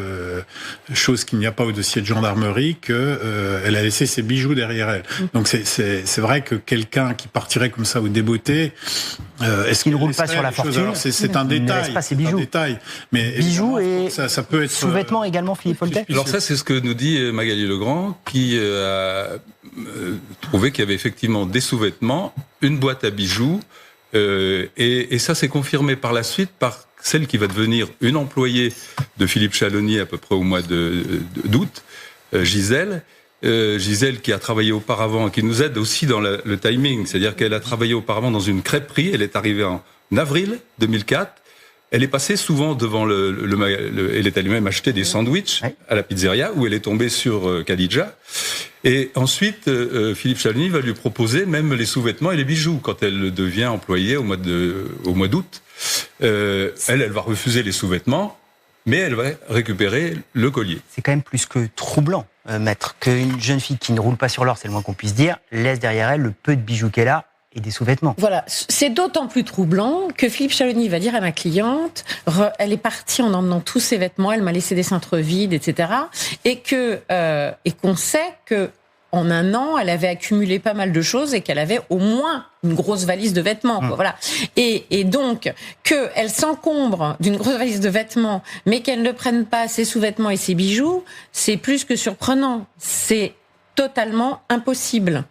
J: chose qu'il n'y a pas au dossier de gendarmerie, elle a laissé ses bijoux derrière elle. Donc c'est vrai que quelqu'un qui partirait comme ça au débeauté,
A: est-ce qu'il ne roule pas sur la fortune?
J: C'est un détail.
A: Il ne laisse pas ses bijoux.
J: Mais
A: bijoux et
J: ça peut être
A: sous-vêtements également, Philippe Foltet.
K: Alors ça, c'est ce que nous dit Magali Legrand, qui a trouvé qu'il y avait effectivement des sous-vêtements, une boîte à bijoux, et ça s'est confirmé par la suite par celle qui va devenir une employée de Philippe Chalony à peu près au mois d'août, Gisèle. Gisèle qui a travaillé auparavant, qui nous aide aussi dans le timing, c'est-à-dire qu'elle a travaillé auparavant dans une crêperie, elle est arrivée en avril 2004, elle est passée souvent devant elle est allée même acheter des sandwichs à la pizzeria, où elle est tombée sur Khadija, et ensuite Philippe Chalony va lui proposer même les sous-vêtements et les bijoux quand elle devient employée au mois d'août. Elle va refuser les sous-vêtements, mais elle va récupérer le collier.
A: C'est quand même plus que troublant, maître, qu'une jeune fille qui ne roule pas sur l'or, c'est le moins qu'on puisse dire, laisse derrière elle le peu de bijoux qu'elle a et des sous-vêtements.
I: Voilà, c'est d'autant plus troublant que Philippe Chalony va dire à ma cliente, elle est partie en emmenant tous ses vêtements, elle m'a laissé des cintres vides, etc. Et qu'on sait que en un an, elle avait accumulé pas mal de choses et qu'elle avait au moins une grosse valise de vêtements. Voilà. Et donc, qu'elle s'encombre d'une grosse valise de vêtements, mais qu'elle ne prenne pas ses sous-vêtements et ses bijoux, c'est plus que surprenant. C'est totalement impossible.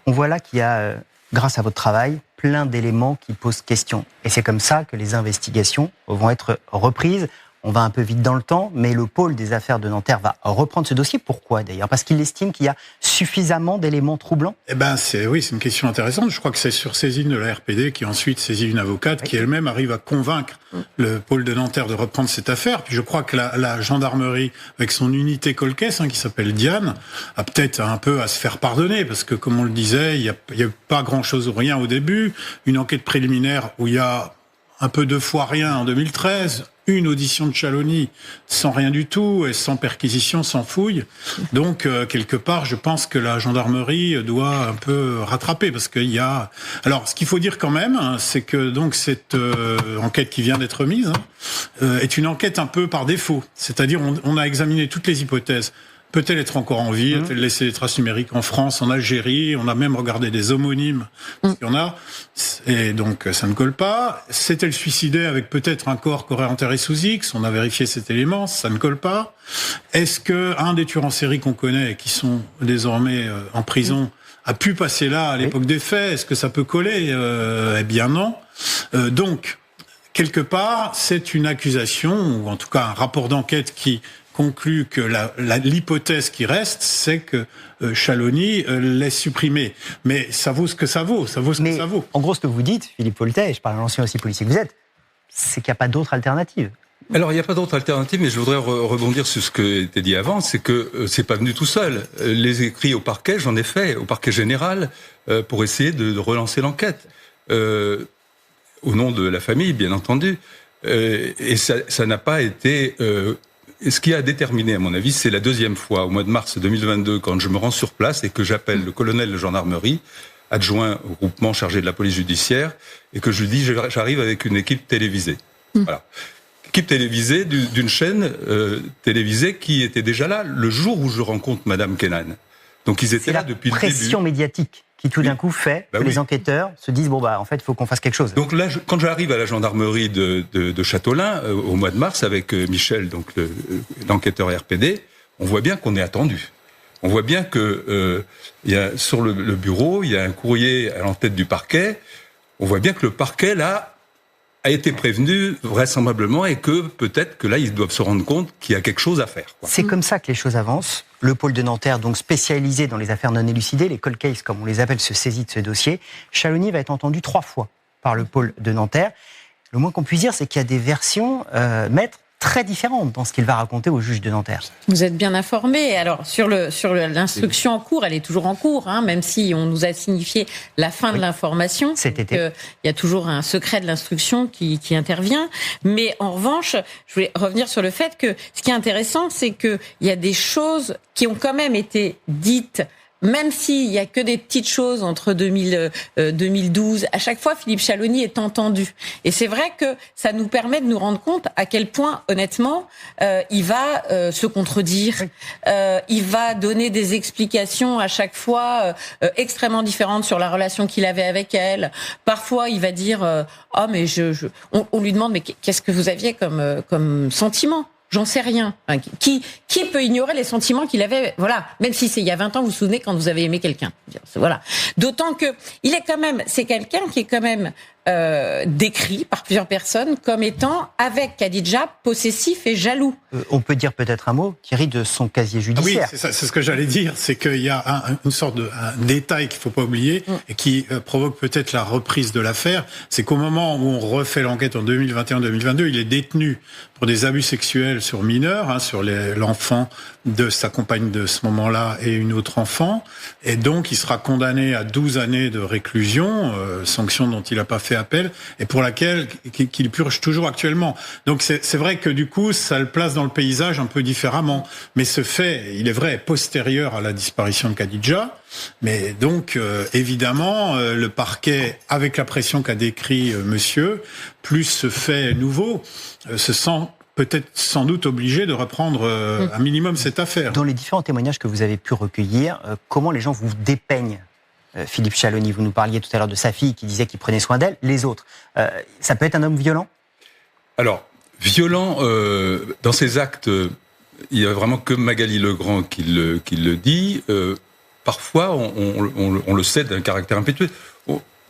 A: On voit là qu'il y a, grâce à votre travail, plein d'éléments qui posent question. Et c'est comme ça que les investigations vont être reprises. On va un peu vite dans le temps, mais le pôle des affaires de Nanterre va reprendre ce dossier. Pourquoi d'ailleurs? Parce qu'il estime qu'il y a suffisamment d'éléments troublants?
J: C'est une question intéressante. Je crois que c'est sur saisine de la RPD qui ensuite saisit une avocate qui elle-même arrive à convaincre le pôle de Nanterre de reprendre cette affaire. Puis je crois que la gendarmerie, avec son unité Colcaise, qui s'appelle Diane, a peut-être un peu à se faire pardonner, parce que comme on le disait, il y a pas grand-chose ou rien au début. Une enquête préliminaire où il y a un peu 2 fois rien en 2013, une audition de Chalony sans rien du tout, et sans perquisition, sans fouille. Donc, quelque part, je pense que la gendarmerie doit un peu rattraper, parce qu'il y a... Alors, ce qu'il faut dire quand même, c'est que donc cette enquête qui vient d'être mise est une enquête un peu par défaut. C'est-à-dire, on a examiné toutes les hypothèses. Peut-elle être encore en vie? A-t-elle laissé des traces numériques en France, en Algérie? On a même regardé des homonymes. Il y en a. Et donc, ça ne colle pas. S'est-elle suicidée avec peut-être un corps qui aurait enterré sous X? On a vérifié cet élément. Ça ne colle pas. Est-ce qu'un des tueurs en série qu'on connaît, qui sont désormais en prison, a pu passer là à l'époque des faits? Est-ce que ça peut coller? Eh bien non. Donc, quelque part, c'est une accusation, ou en tout cas un rapport d'enquête qui conclut que l'hypothèse qui reste, c'est que Chalony l'ait supprimé. Mais ça vaut ce que ça vaut, ça vaut ce que ça vaut.
A: En gros, ce que vous dites, Philippe Foltet, et je parle à l'ancien aussi policier que vous êtes, c'est qu'il n'y a pas d'autre alternative.
K: Alors, il n'y a pas d'autre alternative, mais je voudrais rebondir sur ce qui a été dit avant, c'est que c'est pas venu tout seul. Les écrits au parquet, j'en ai fait, au parquet général, pour essayer de relancer l'enquête. Au nom de la famille, bien entendu. Et ça n'a pas été... ce qui a déterminé, à mon avis, c'est la deuxième fois, au mois de mars 2022, quand je me rends sur place et que j'appelle le colonel de gendarmerie, adjoint au groupement chargé de la police judiciaire, et que je lui dis, j'arrive avec une équipe télévisée. Voilà. Équipe télévisée d'une chaîne télévisée qui était déjà là le jour où je rencontre Madame Kenan. Donc ils étaient là depuis le début.
A: C'est la pression médiatique qui tout d'un coup fait que les enquêteurs se disent en fait il faut qu'on fasse quelque chose.
K: Donc là, quand j'arrive à la gendarmerie de Châteaulin au mois de mars avec Michel, donc l'enquêteur RPD, on voit bien qu'on est attendu. On voit bien que il y a sur le bureau, il y a un courrier à l'entête du parquet. On voit bien que le parquet là a été prévenu vraisemblablement et que peut-être que là ils doivent se rendre compte qu'il y a quelque chose à faire.
A: C'est comme ça que les choses avancent. Le pôle de Nanterre, donc spécialisé dans les affaires non élucidées, les cold cases comme on les appelle, se saisit de ce dossier. Chalony va être entendu 3 fois par le pôle de Nanterre. Le moins qu'on puisse dire, c'est qu'il y a des versions, maître, très différente dans ce qu'il va raconter au juge de Nanterre.
I: Vous êtes bien informé. Alors, sur l'instruction en cours, elle est toujours en cours, hein, même si on nous a signifié la fin de l'information.
A: Cet été.
I: Il y a toujours un secret de l'instruction qui intervient. Mais en revanche, je voulais revenir sur le fait que ce qui est intéressant, c'est qu'il y a des choses qui ont quand même été dites. Même s'il y a que des petites choses entre 2012, à chaque fois, Philippe Chalony est entendu. Et c'est vrai que ça nous permet de nous rendre compte à quel point, honnêtement, il va se contredire. Il va donner des explications à chaque fois extrêmement différentes sur la relation qu'il avait avec elle. Parfois, il va dire « mais on lui demande « Mais qu'est-ce que vous aviez comme sentiment ?» J'en sais rien. Qui peut ignorer les sentiments qu'il avait, voilà, même si c'est il y a 20 ans, vous vous souvenez quand vous avez aimé quelqu'un. Voilà. D'autant que c'est quelqu'un qui est quand même décrit par plusieurs personnes comme étant, avec Khadija, possessif et jaloux.
A: On peut dire peut-être un mot, Thierry, de son casier judiciaire.
J: Oui, c'est ce que j'allais dire, c'est qu'il y a une sorte de détail qu'il faut pas oublier et qui provoque peut-être la reprise de l'affaire, c'est qu'au moment où on refait l'enquête en 2021-2022, il est détenu pour des abus sexuels sur mineurs, sur l'enfant de sa compagne de ce moment-là et une autre enfant, et donc il sera condamné à 12 années de réclusion, sanction dont il n'a pas fait appel, et pour laquelle qu'il purge toujours actuellement. Donc c'est vrai que du coup, ça le place dans le paysage un peu différemment. Mais ce fait, il est vrai, postérieur à la disparition de Khadija, mais donc évidemment, le parquet, avec la pression qu'a décrit monsieur, plus ce fait nouveau, se sent peut-être sans doute obligé de reprendre un minimum cette affaire.
A: Dans les différents témoignages que vous avez pu recueillir, comment les gens vous dépeignent Philippe Chalony? Vous nous parliez tout à l'heure de sa fille qui disait qu'il prenait soin d'elle. Les autres, ça peut être un homme violent? Alors,
K: violent, dans ses actes, il n'y a vraiment que Magali Legrand qui le dit. Parfois, on le sait d'un caractère impétueux.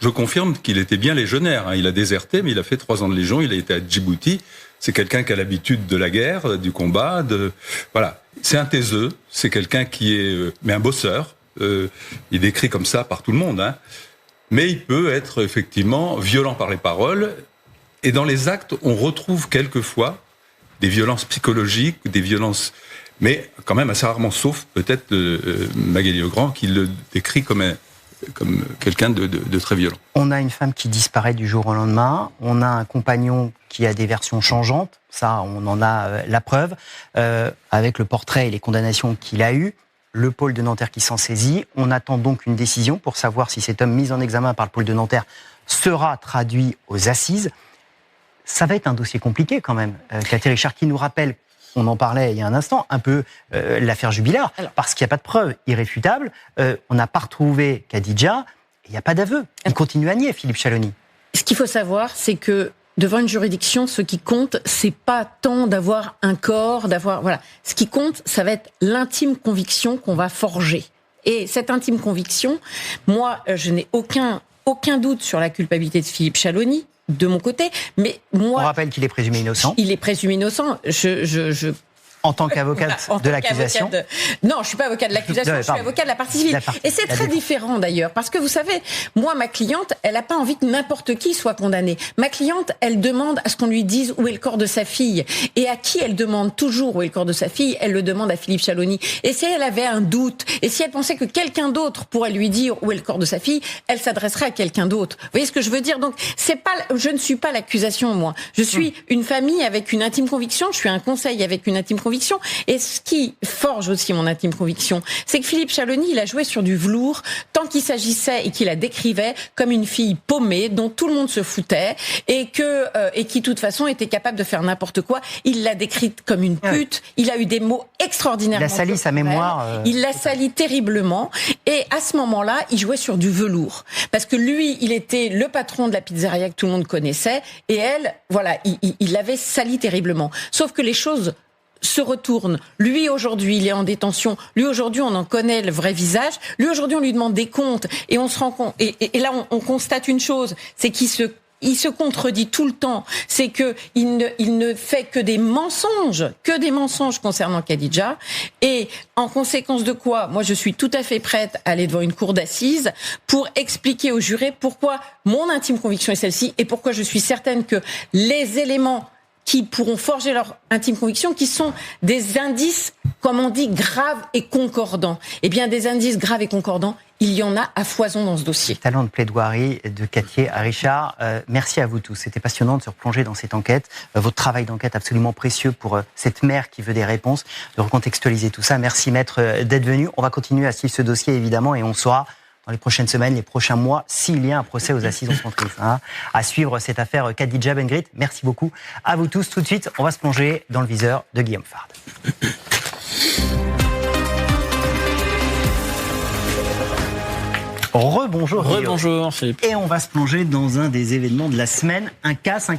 K: Je confirme qu'il était bien légionnaire. Il a déserté, mais il a fait 3 ans de légion. Il a été à Djibouti. C'est quelqu'un qui a l'habitude de la guerre, du combat. Voilà. C'est un taiseux. C'est quelqu'un qui est, mais un bosseur. Il est décrit comme ça par tout le monde. Mais il peut être effectivement violent par les paroles. Et dans les actes, on retrouve quelquefois des violences psychologiques, des violences, mais quand même assez rarement, sauf peut-être Magali Legrand qui le décrit comme quelqu'un de très violent.
A: On a une femme qui disparaît du jour au lendemain, on a un compagnon qui a des versions changeantes, ça on en a la preuve, avec le portrait et les condamnations qu'il a eues, le pôle de Nanterre qui s'en saisit, on attend donc une décision pour savoir si cet homme mis en examen par le pôle de Nanterre sera traduit aux assises. Ça va être un dossier compliqué quand même. Cathy Richard qui nous rappelle, on en parlait il y a un instant, un peu l'affaire Jubilard, parce qu'il n'y a pas de preuves irréfutables. On n'a pas retrouvé Khadija, il n'y a pas d'aveu. Il continue à nier, Philippe Chalony.
I: Ce qu'il faut savoir, c'est que devant une juridiction, ce qui compte, c'est pas tant d'avoir un corps, voilà. Ce qui compte, ça va être l'intime conviction qu'on va forger. Et cette intime conviction, moi, je n'ai aucun doute sur la culpabilité de Philippe Chalony. De mon côté, mais moi...
A: On rappelle qu'il est présumé innocent.
I: Il est présumé innocent.
A: En tant qu'avocate de l'accusation.
I: Non, je suis pas avocat de l'accusation, je suis avocat de la partie civile. Et c'est très différent d'ailleurs, parce que vous savez, moi, ma cliente, elle n'a pas envie que n'importe qui soit condamné. Ma cliente, elle demande à ce qu'on lui dise où est le corps de sa fille. Et à qui elle demande toujours où est le corps de sa fille? Elle le demande à Philippe Chalony. Et si elle avait un doute, et si elle pensait que quelqu'un d'autre pourrait lui dire où est le corps de sa fille, elle s'adresserait à quelqu'un d'autre. Vous voyez ce que je veux dire? Donc, je ne suis pas l'accusation, moi. Je suis une famille avec une intime conviction, je suis un conseil avec une intime conviction. Et ce qui forge aussi mon intime conviction, c'est que Philippe Chalony, il a joué sur du velours tant qu'il s'agissait et qu'il la décrivait comme une fille paumée dont tout le monde se foutait et qui, de toute façon, était capable de faire n'importe quoi. Il l'a décrite comme une pute. Il a eu des mots extraordinairement.
A: Il a sali sa mémoire.
I: Il l'a sali terriblement. Et à ce moment-là, il jouait sur du velours. Parce que lui, il était le patron de la pizzeria que tout le monde connaissait. Et elle, voilà, il l'avait sali terriblement. Sauf que les choses se retourne. Lui, aujourd'hui, il est en détention. Lui, aujourd'hui, on en connaît le vrai visage. Lui, aujourd'hui, on lui demande des comptes. Et on se rend compte. Et là, on constate une chose. C'est qu'il se contredit tout le temps. C'est que il ne fait que des mensonges concernant Khadija. Et en conséquence de quoi, moi, je suis tout à fait prête à aller devant une cour d'assises pour expliquer aux jurés pourquoi mon intime conviction est celle-ci et pourquoi je suis certaine que les éléments qui pourront forger leur intime conviction, qui sont des indices, comme on dit, graves et concordants. Eh bien, des indices graves et concordants, il y en a à foison dans ce dossier.
A: Talent de plaidoirie de Cathy à Richard. Merci à vous tous. C'était passionnant de se replonger dans cette enquête. Votre travail d'enquête absolument précieux pour cette mère qui veut des réponses, de recontextualiser tout ça. Merci maître d'être venu. On va continuer à suivre ce dossier évidemment et on saura dans les prochaines semaines, les prochains mois, s'il y a un procès aux assises en centriste. À suivre cette affaire Khadija Ben-Grit. Merci beaucoup à vous tous. Tout de suite, on va se plonger dans le viseur de Guillaume Fard.
E: Rebonjour Philippe.
A: Et on va se plonger dans un des événements de la semaine, un casse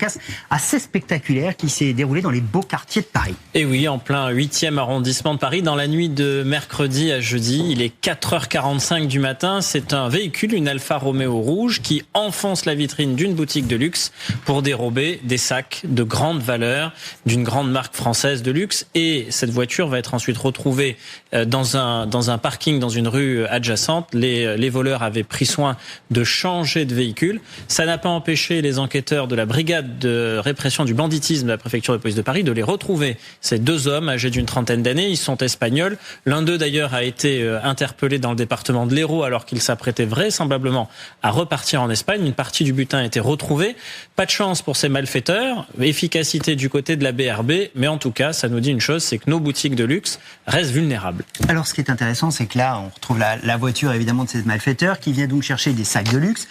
A: assez spectaculaire qui s'est déroulé dans les beaux quartiers de Paris.
E: Et oui, en plein 8e arrondissement de Paris, dans la nuit de mercredi à jeudi, il est 4h45 du matin, c'est un véhicule, une Alfa Romeo rouge, qui enfonce la vitrine d'une boutique de luxe pour dérober des sacs de grande valeur d'une grande marque française de luxe. Et cette voiture va être ensuite retrouvée dans un parking, dans une rue adjacente. Les voleurs avaient pris soin de changer de véhicule. Ça n'a pas empêché les enquêteurs de la brigade de répression du banditisme de la préfecture de police de Paris de les retrouver. Ces deux hommes âgés d'une trentaine d'années, ils sont espagnols. L'un d'eux d'ailleurs a été interpellé dans le département de l'Hérault alors qu'il s'apprêtait vraisemblablement à repartir en Espagne. Une partie du butin a été retrouvée. Pas de chance pour ces malfaiteurs. Efficacité du côté de la BRB. Mais en tout cas, ça nous dit une chose, c'est que nos boutiques de luxe restent vulnérables.
A: Alors ce qui est intéressant, c'est que là, on retrouve la voiture évidemment de ces malfaiteurs qui vient donc chercher des sacs de luxe.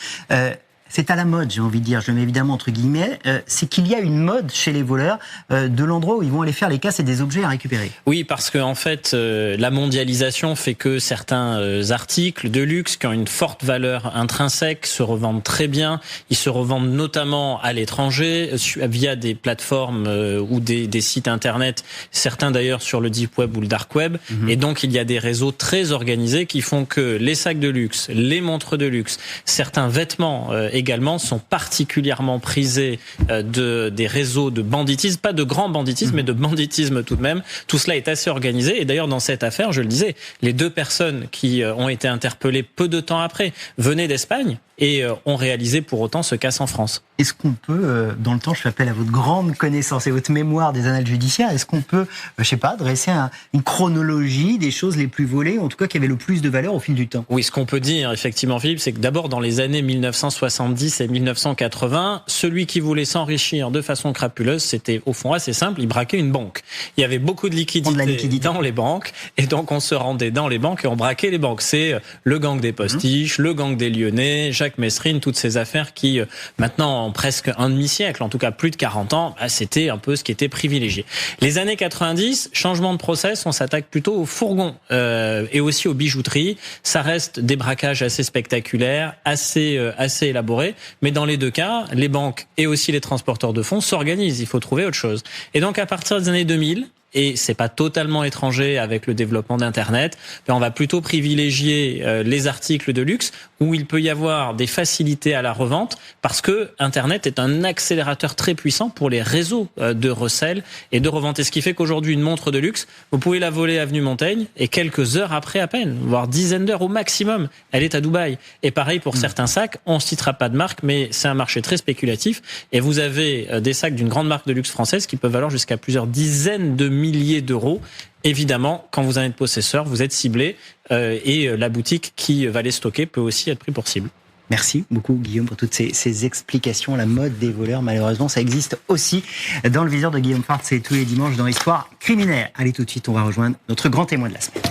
A: C'est à la mode, j'ai envie de dire, je mets évidemment entre guillemets, c'est qu'il y a une mode chez les voleurs de l'endroit où ils vont aller faire les casses et des objets à récupérer.
E: Oui, parce que en fait, la mondialisation fait que certains articles de luxe qui ont une forte valeur intrinsèque se revendent très bien. Ils se revendent notamment à l'étranger via des plateformes ou des sites internet, certains d'ailleurs sur le deep web ou le dark web. Et donc il y a des réseaux très organisés qui font que les sacs de luxe, les montres de luxe, certains vêtements également sont particulièrement prisés des réseaux de banditisme, pas de grand banditisme, mais de banditisme tout de même. Tout cela est assez organisé. Et d'ailleurs, dans cette affaire, je le disais, les deux personnes qui ont été interpellées peu de temps après venaient d'Espagne et ont réalisé pour autant ce casse en France.
A: Est-ce qu'on peut, dans le temps, je fais appel à votre grande connaissance et votre mémoire des annales judiciaires, est-ce qu'on peut, je sais pas, dresser une chronologie des choses les plus volées, en tout cas qui avaient le plus de valeur au fil du temps?
E: Oui, ce qu'on peut dire, effectivement, Philippe, c'est que d'abord, dans les années 1970 et 1980, celui qui voulait s'enrichir de façon crapuleuse, c'était au fond assez simple, il braquait une banque. Il y avait beaucoup de liquidités dans les banques, et donc on se rendait dans les banques et on braquait les banques. C'est le gang des postiches, le gang des Lyonnais, Jacques Messrine, toutes ces affaires qui, maintenant, en presque un demi-siècle, en tout cas plus de 40 ans, c'était un peu ce qui était privilégié. Les années 90, changement de process, on s'attaque plutôt aux fourgons et aussi aux bijouteries. Ça reste des braquages assez spectaculaires, assez élaborés, mais dans les deux cas, les banques et aussi les transporteurs de fonds s'organisent. Il faut trouver autre chose. Et donc, à partir des années 2000, et c'est pas totalement étranger avec le développement d'Internet, on va plutôt privilégier les articles de luxe où il peut y avoir des facilités à la revente parce que Internet est un accélérateur très puissant pour les réseaux de recel et de revente. Et ce qui fait qu'aujourd'hui, une montre de luxe, vous pouvez la voler avenue Montaigne et quelques heures après à peine, voire dizaines d'heures au maximum, elle est à Dubaï. Et pareil pour certains sacs, on ne citera pas de marque, mais c'est un marché très spéculatif et vous avez des sacs d'une grande marque de luxe française qui peuvent valoir jusqu'à plusieurs dizaines de milliers d'euros. Évidemment, quand vous en êtes possesseur, vous êtes ciblé et la boutique qui va les stocker peut aussi être pris pour cible.
A: Merci beaucoup Guillaume pour toutes ces explications. La mode des voleurs, malheureusement, ça existe aussi dans le viseur de Guillaume Fard. C'est tous les dimanches dans Histoire criminelle. Allez, tout de suite, on va rejoindre notre grand témoin de la semaine.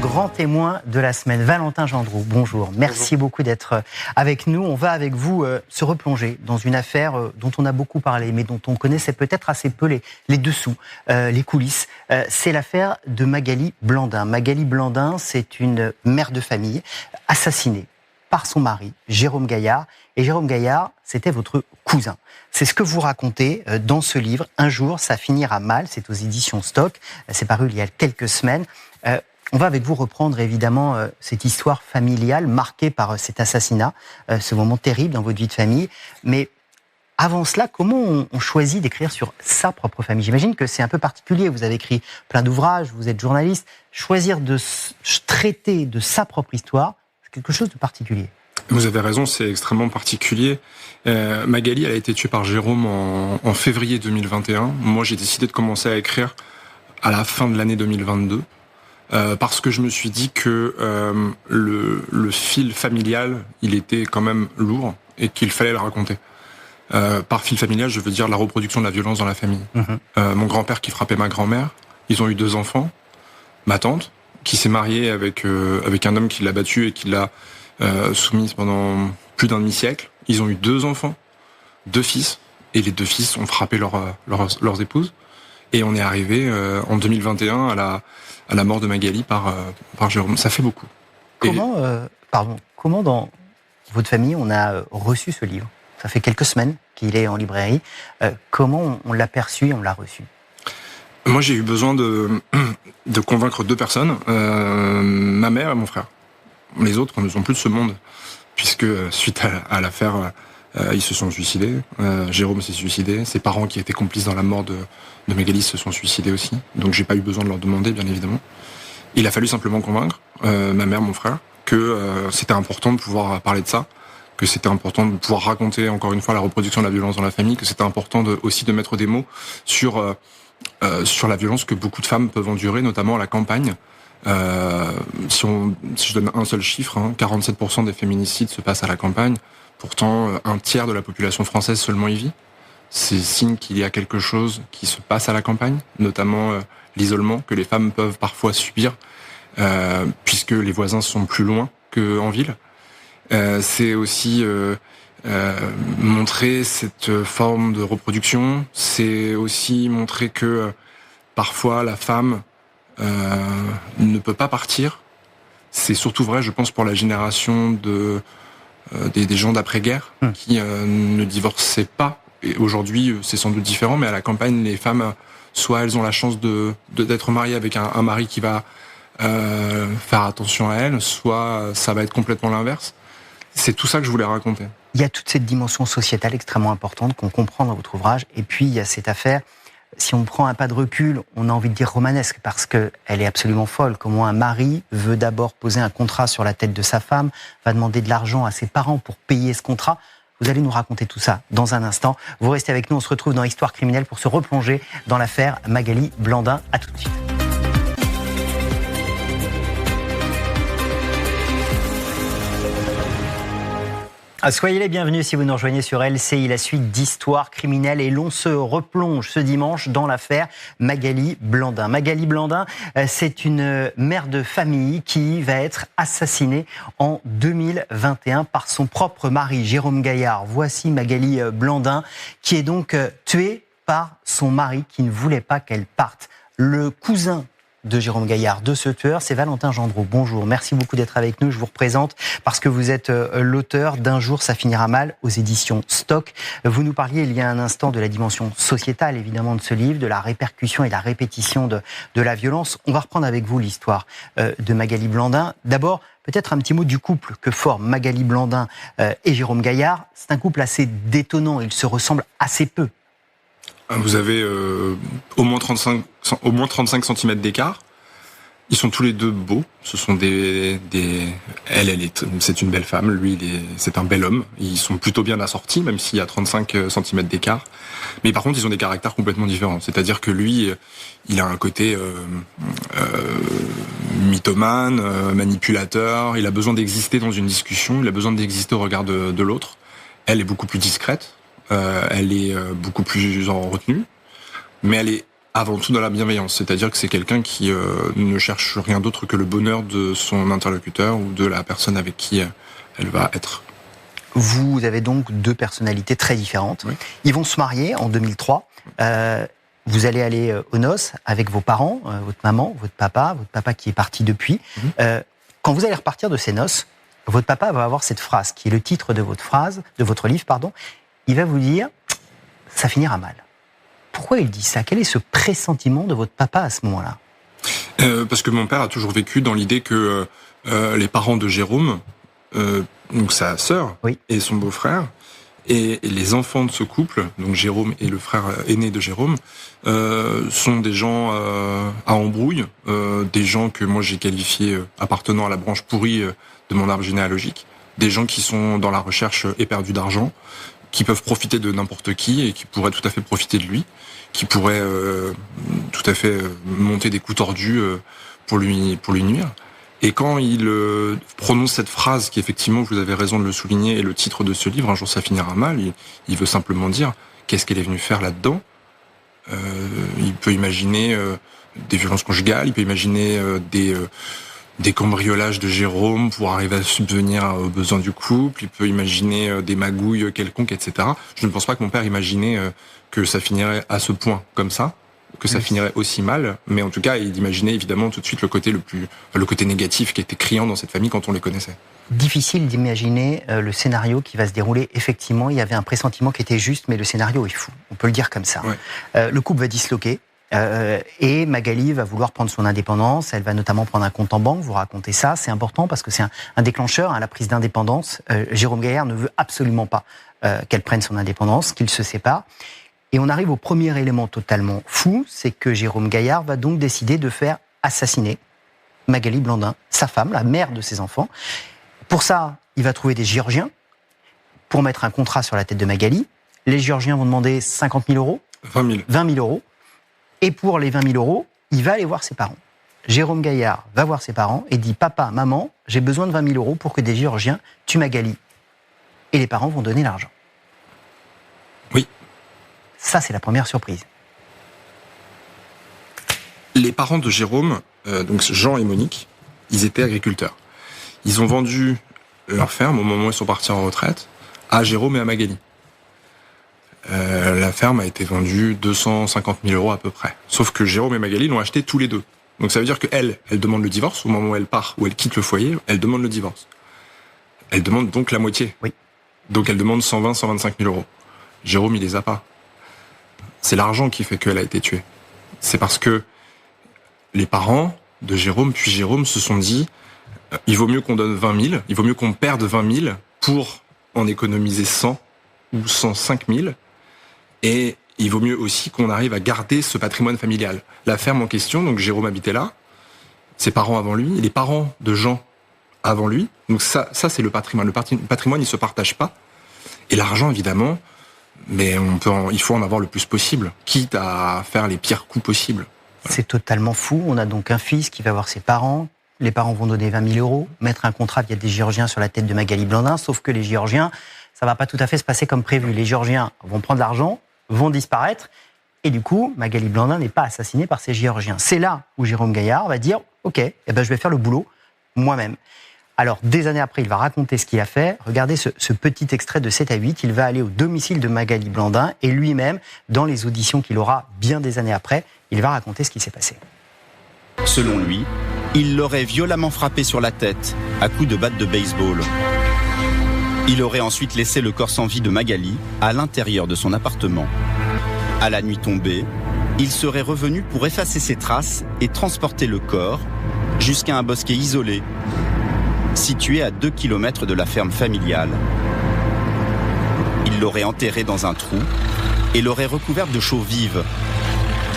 A: Grand témoin de la semaine, Valentin Gendreau. Bonjour, merci beaucoup d'être avec nous. On va avec vous se replonger dans une affaire dont on a beaucoup parlé, mais dont on connaissait peut-être assez peu les dessous, les coulisses. C'est l'affaire de Magali Blandin. Magali Blandin, c'est une mère de famille assassinée par son mari, Jérôme Gaillard. Et Jérôme Gaillard, c'était votre cousin. C'est ce que vous racontez dans ce livre. Un jour, ça finira mal. C'est aux éditions Stock. C'est paru il y a quelques semaines. On va avec vous reprendre évidemment cette histoire familiale marquée par cet assassinat, ce moment terrible dans votre vie de famille. Mais avant cela, comment on choisit d'écrire sur sa propre famille? J'imagine que c'est un peu particulier. Vous avez écrit plein d'ouvrages, vous êtes journaliste. Choisir de traiter de sa propre histoire, c'est quelque chose de particulier.
L: Vous avez raison, c'est extrêmement particulier. Magali, elle a été tuée par Jérôme en février 2021. Moi, j'ai décidé de commencer à écrire à la fin de l'année 2022. Parce que je me suis dit que le fil familial, il était quand même lourd et qu'il fallait le raconter. Par fil familial, je veux dire la reproduction de la violence dans la famille. Mon grand-père qui frappait ma grand-mère, ils ont eu 2 enfants. Ma tante, qui s'est mariée avec un homme qui l'a battue et qui l'a soumise pendant plus d'un demi-siècle. Ils ont eu 2 enfants, 2 fils, et les 2 fils ont frappé leurs épouses. Et on est arrivé en 2021 à la mort de Magali par Jérôme. Ça fait beaucoup.
A: Comment dans votre famille on a reçu ce livre? Ça fait quelques semaines qu'il est en librairie. Comment on l'a perçu et on l'a reçu?
L: Moi, j'ai eu besoin de convaincre 2 personnes, ma mère et mon frère. Les autres ne sont plus de ce monde, puisque suite à l'affaire, ils se sont suicidés. Jérôme s'est suicidé. Ses parents, qui étaient complices dans la mort de Magali, se sont suicidés aussi. Donc, j'ai pas eu besoin de leur demander, bien évidemment. Il a fallu simplement convaincre ma mère, mon frère, que c'était important de pouvoir parler de ça, que c'était important de pouvoir raconter encore une fois la reproduction de la violence dans la famille, que c'était important aussi de mettre des mots sur la violence que beaucoup de femmes peuvent endurer, notamment à la campagne. Si je donne un seul chiffre, 47% des féminicides se passent à la campagne. Pourtant, un tiers de la population française seulement y vit. C'est signe qu'il y a quelque chose qui se passe à la campagne, notamment l'isolement que les femmes peuvent parfois subir, puisque les voisins sont plus loin qu'en ville. C'est aussi montrer cette forme de reproduction. C'est aussi montrer que parfois la femme ne peut pas partir. C'est surtout vrai, je pense, pour la génération des gens d'après-guerre qui ne divorçaient pas. Et aujourd'hui, c'est sans doute différent, mais à la campagne, les femmes, soit elles ont la chance d'être mariées avec un mari qui va faire attention à elles, soit ça va être complètement l'inverse. C'est tout ça que je voulais raconter.
A: Il y a toute cette dimension sociétale extrêmement importante qu'on comprend dans votre ouvrage. Et puis, il y a cette affaire, si on prend un pas de recul, on a envie de dire romanesque, parce qu'elle est absolument folle. Comment un mari veut d'abord poser un contrat sur la tête de sa femme, va demander de l'argent à ses parents pour payer ce contrat. Vous allez nous raconter tout ça dans un instant. Vous restez avec nous, on se retrouve dans Histoire criminelle pour se replonger dans l'affaire Magali Blandin. À tout de suite. Soyez les bienvenus si vous nous rejoignez sur LCI, la suite d'Histoire criminelle, et l'on se replonge ce dimanche dans l'affaire Magali Blandin. Magali Blandin, c'est une mère de famille qui va être assassinée en 2021 par son propre mari, Jérôme Gaillard. Voici Magali Blandin qui est donc tuée par son mari qui ne voulait pas qu'elle parte. Le cousin de Jérôme Gaillard, de ce tueur, c'est Valentin Gendreau. Bonjour, merci beaucoup d'être avec nous. Je vous représente parce que vous êtes l'auteur d'Un jour ça finira mal aux éditions Stock. Vous nous parliez il y a un instant de la dimension sociétale évidemment de ce livre, de la répercussion et la répétition de la violence. On va reprendre avec vous l'histoire de Magali Blandin. D'abord, peut-être un petit mot du couple que forment Magali Blandin et Jérôme Gaillard. C'est un couple assez détonnant, ils se ressemblent assez peu.
L: Vous avez au moins 35 cm d'écart. Ils sont tous les deux beaux. Ce sont c'est une belle femme. Lui, c'est un bel homme. Ils sont plutôt bien assortis, même s'il y a 35 cm d'écart. Mais par contre, ils ont des caractères complètement différents. C'est-à-dire que lui, il a un côté mythomane, manipulateur. Il a besoin d'exister dans une discussion. Il a besoin d'exister au regard de l'autre. Elle est beaucoup plus discrète. Elle est beaucoup plus en retenue, mais elle est avant tout dans la bienveillance. C'est-à-dire que c'est quelqu'un qui ne cherche rien d'autre que le bonheur de son interlocuteur ou de la personne avec qui elle va être.
A: Vous avez donc 2 personnalités très différentes. Oui. Ils vont se marier en 2003. Vous allez aller aux noces avec vos parents, votre maman, votre papa qui est parti depuis. Quand vous allez repartir de ces noces, votre papa va avoir cette phrase qui est le titre de votre livre, pardon. Il va vous dire « ça finira mal ». Pourquoi il dit ça? Quel est ce pressentiment de votre papa à ce moment-là?
L: Parce que mon père a toujours vécu dans l'idée que les parents de Jérôme, donc sa sœur et son beau-frère, et les enfants de ce couple, donc Jérôme et le frère aîné de Jérôme, sont des gens à embrouille, des gens que moi j'ai qualifiés appartenant à la branche pourrie de mon arbre généalogique. des gens qui sont dans la recherche éperdue d'argent, qui peuvent profiter de n'importe qui et qui pourraient tout à fait profiter de lui, qui pourraient tout à fait monter des coups tordus pour lui nuire. Et quand il prononce cette phrase, qui effectivement, vous avez raison de le souligner, est le titre de ce livre, Un jour ça finira mal, il veut simplement dire qu'est-ce qu'elle est venue faire là-dedans. Il peut imaginer des violences conjugales, il peut imaginer des cambriolages de Jérôme pour arriver à subvenir aux besoins du couple, il peut imaginer des magouilles quelconques, etc. Je ne pense pas que mon père imaginait que ça finirait à ce point comme ça, que ça finirait aussi mal, mais en tout cas, il imaginait évidemment tout de suite le côté négatif qui était criant dans cette famille quand on les connaissait.
A: Difficile d'imaginer le scénario qui va se dérouler. Effectivement, il y avait un pressentiment qui était juste, mais le scénario est fou. On peut le dire comme ça. Ouais. Le couple va disloquer. Et Magali va vouloir prendre son indépendance. Elle va notamment prendre un compte en banque. Vous racontez ça, c'est important parce que c'est un déclencheur à la prise d'indépendance. Jérôme Gaillard ne veut absolument pas qu'elle prenne son indépendance, qu'ils se séparent. Et on arrive au premier élément totalement fou, c'est que Jérôme Gaillard va donc décider de faire assassiner Magali Blandin, sa femme, la mère de ses enfants. Pour ça, il va trouver des Géorgiens pour mettre un contrat sur la tête de Magali. Les Géorgiens vont demander 50 000 euros. 20 000 euros. Et pour les 20 000 euros, il va aller voir ses parents. Jérôme Gaillard va voir ses parents et dit « Papa, maman, j'ai besoin de 20 000 euros pour que des Géorgiens tuent Magali. » Et les parents vont donner l'argent.
L: Oui.
A: Ça, c'est la première surprise.
L: Les parents de Jérôme, donc Jean et Monique, ils étaient agriculteurs. Ils ont vendu leur ferme au moment où ils sont partis en retraite à Jérôme et à Magali. La ferme a été vendue 250 000 euros à peu près. Sauf que Jérôme et Magali l'ont acheté tous les deux. Donc ça veut dire qu'elle demande le divorce au moment où elle part, où elle quitte le foyer, elle demande le divorce. Elle demande donc la moitié.
A: Oui.
L: Donc elle demande 120, 125 000 euros. Jérôme, il les a pas. C'est l'argent qui fait qu'elle a été tuée. C'est parce que les parents de Jérôme, puis Jérôme, se sont dit il vaut mieux qu'on donne 20 000, il vaut mieux qu'on perde 20 000 pour en économiser 100 ou 105 000. Et il vaut mieux aussi qu'on arrive à garder ce patrimoine familial. La ferme en question, donc Jérôme habitait là, ses parents avant lui, les parents de Jean avant lui. Donc ça c'est le patrimoine. Le patrimoine, il se partage pas. Et l'argent, évidemment, mais il faut en avoir le plus possible, quitte à faire les pires coups possibles. Voilà.
A: C'est totalement fou. On a donc un fils qui va voir ses parents. Les parents vont donner 20 000 euros, mettre un contrat via des Géorgiens sur la tête de Magali Blandin, sauf que les Géorgiens, ça va pas tout à fait se passer comme prévu. Les Géorgiens vont prendre l'argent, vont disparaître, et du coup, Magali Blandin n'est pas assassinée par ces Géorgiens. C'est là où Jérôme Gaillard va dire « Ok, je vais faire le boulot moi-même ». Alors, des années après, il va raconter ce qu'il a fait. Regardez ce petit extrait de 7 à 8. Il va aller au domicile de Magali Blandin et lui-même, dans les auditions qu'il aura bien des années après, il va raconter ce qui s'est passé.
M: Selon lui, il l'aurait violemment frappé sur la tête à coups de batte de baseball. Il aurait ensuite laissé le corps sans vie de Magali à l'intérieur de son appartement. À la nuit tombée, il serait revenu pour effacer ses traces et transporter le corps jusqu'à un bosquet isolé, situé à 2 km de la ferme familiale. Il l'aurait enterré dans un trou et l'aurait recouvert de chaux vives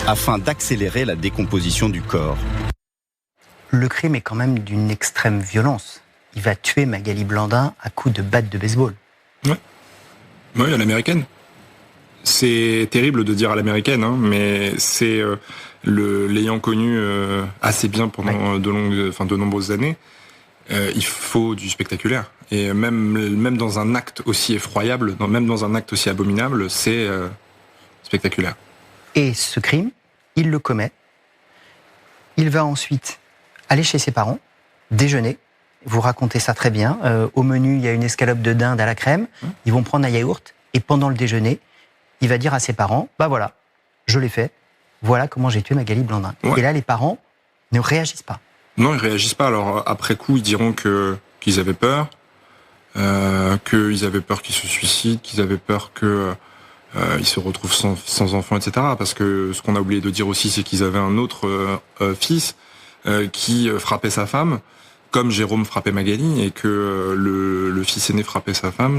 M: afin d'accélérer la décomposition du corps.
A: Le crime est quand même d'une extrême violence. Il va tuer Magali Blandin à coups de batte de baseball.
L: Oui, à l'américaine. C'est terrible de dire à l'américaine, hein, mais c'est l'ayant connu assez bien pendant de nombreuses années. Il faut du spectaculaire. Et même dans un acte aussi effroyable, même dans un acte aussi abominable, c'est spectaculaire.
A: Et ce crime, il le commet. Il va ensuite aller chez ses parents, déjeuner. Vous racontez ça très bien. Au menu, il y a une escalope de dinde à la crème. Ils vont prendre un yaourt. Et pendant le déjeuner, il va dire à ses parents, voilà, je l'ai fait. Voilà comment j'ai tué Magali Blandin. Ouais. Et là, les parents ne réagissent pas.
L: Non, ils réagissent pas. Alors, après coup, ils diront qu'ils avaient peur, qu'ils avaient peur qu'il se suicide, qu'ils avaient peur qu'ils se retrouvent sans enfants, etc. Parce que ce qu'on a oublié de dire aussi, c'est qu'ils avaient un autre fils qui frappait sa femme, comme Jérôme frappait Magali, et que le fils aîné frappait sa femme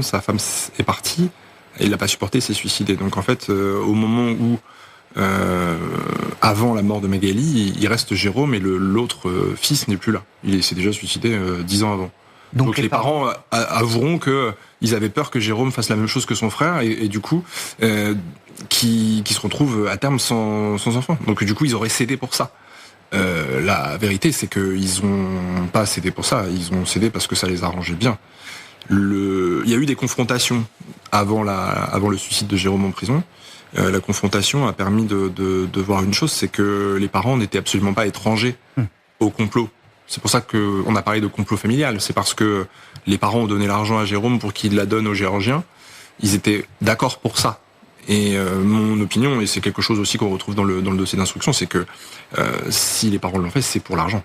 L: est partie, et il l'a pas supporté, il s'est suicidé. Donc en fait, au moment où avant la mort de Magali, il reste Jérôme et l'autre fils n'est plus là. Il s'est déjà suicidé 10 ans avant. Donc les parents avoueront que ils avaient peur que Jérôme fasse la même chose que son frère et du coup qui se retrouve à terme sans enfant. Donc du coup ils auraient cédé pour ça. La vérité c'est qu'ils ont pas cédé pour ça, ils ont cédé parce que ça les arrangeait bien. Il y a eu des confrontations avant le suicide de Jérôme en prison. La confrontation a permis de voir une chose, c'est que les parents n'étaient absolument pas étrangers au complot. C'est pour ça qu'on a parlé de complot familial. C'est parce que les parents ont donné l'argent à Jérôme pour qu'il la donne aux Géorgiens. Ils étaient d'accord pour ça. Et mon opinion, et c'est quelque chose aussi qu'on retrouve dans le dossier d'instruction, c'est que si les parents l'ont fait, c'est pour l'argent.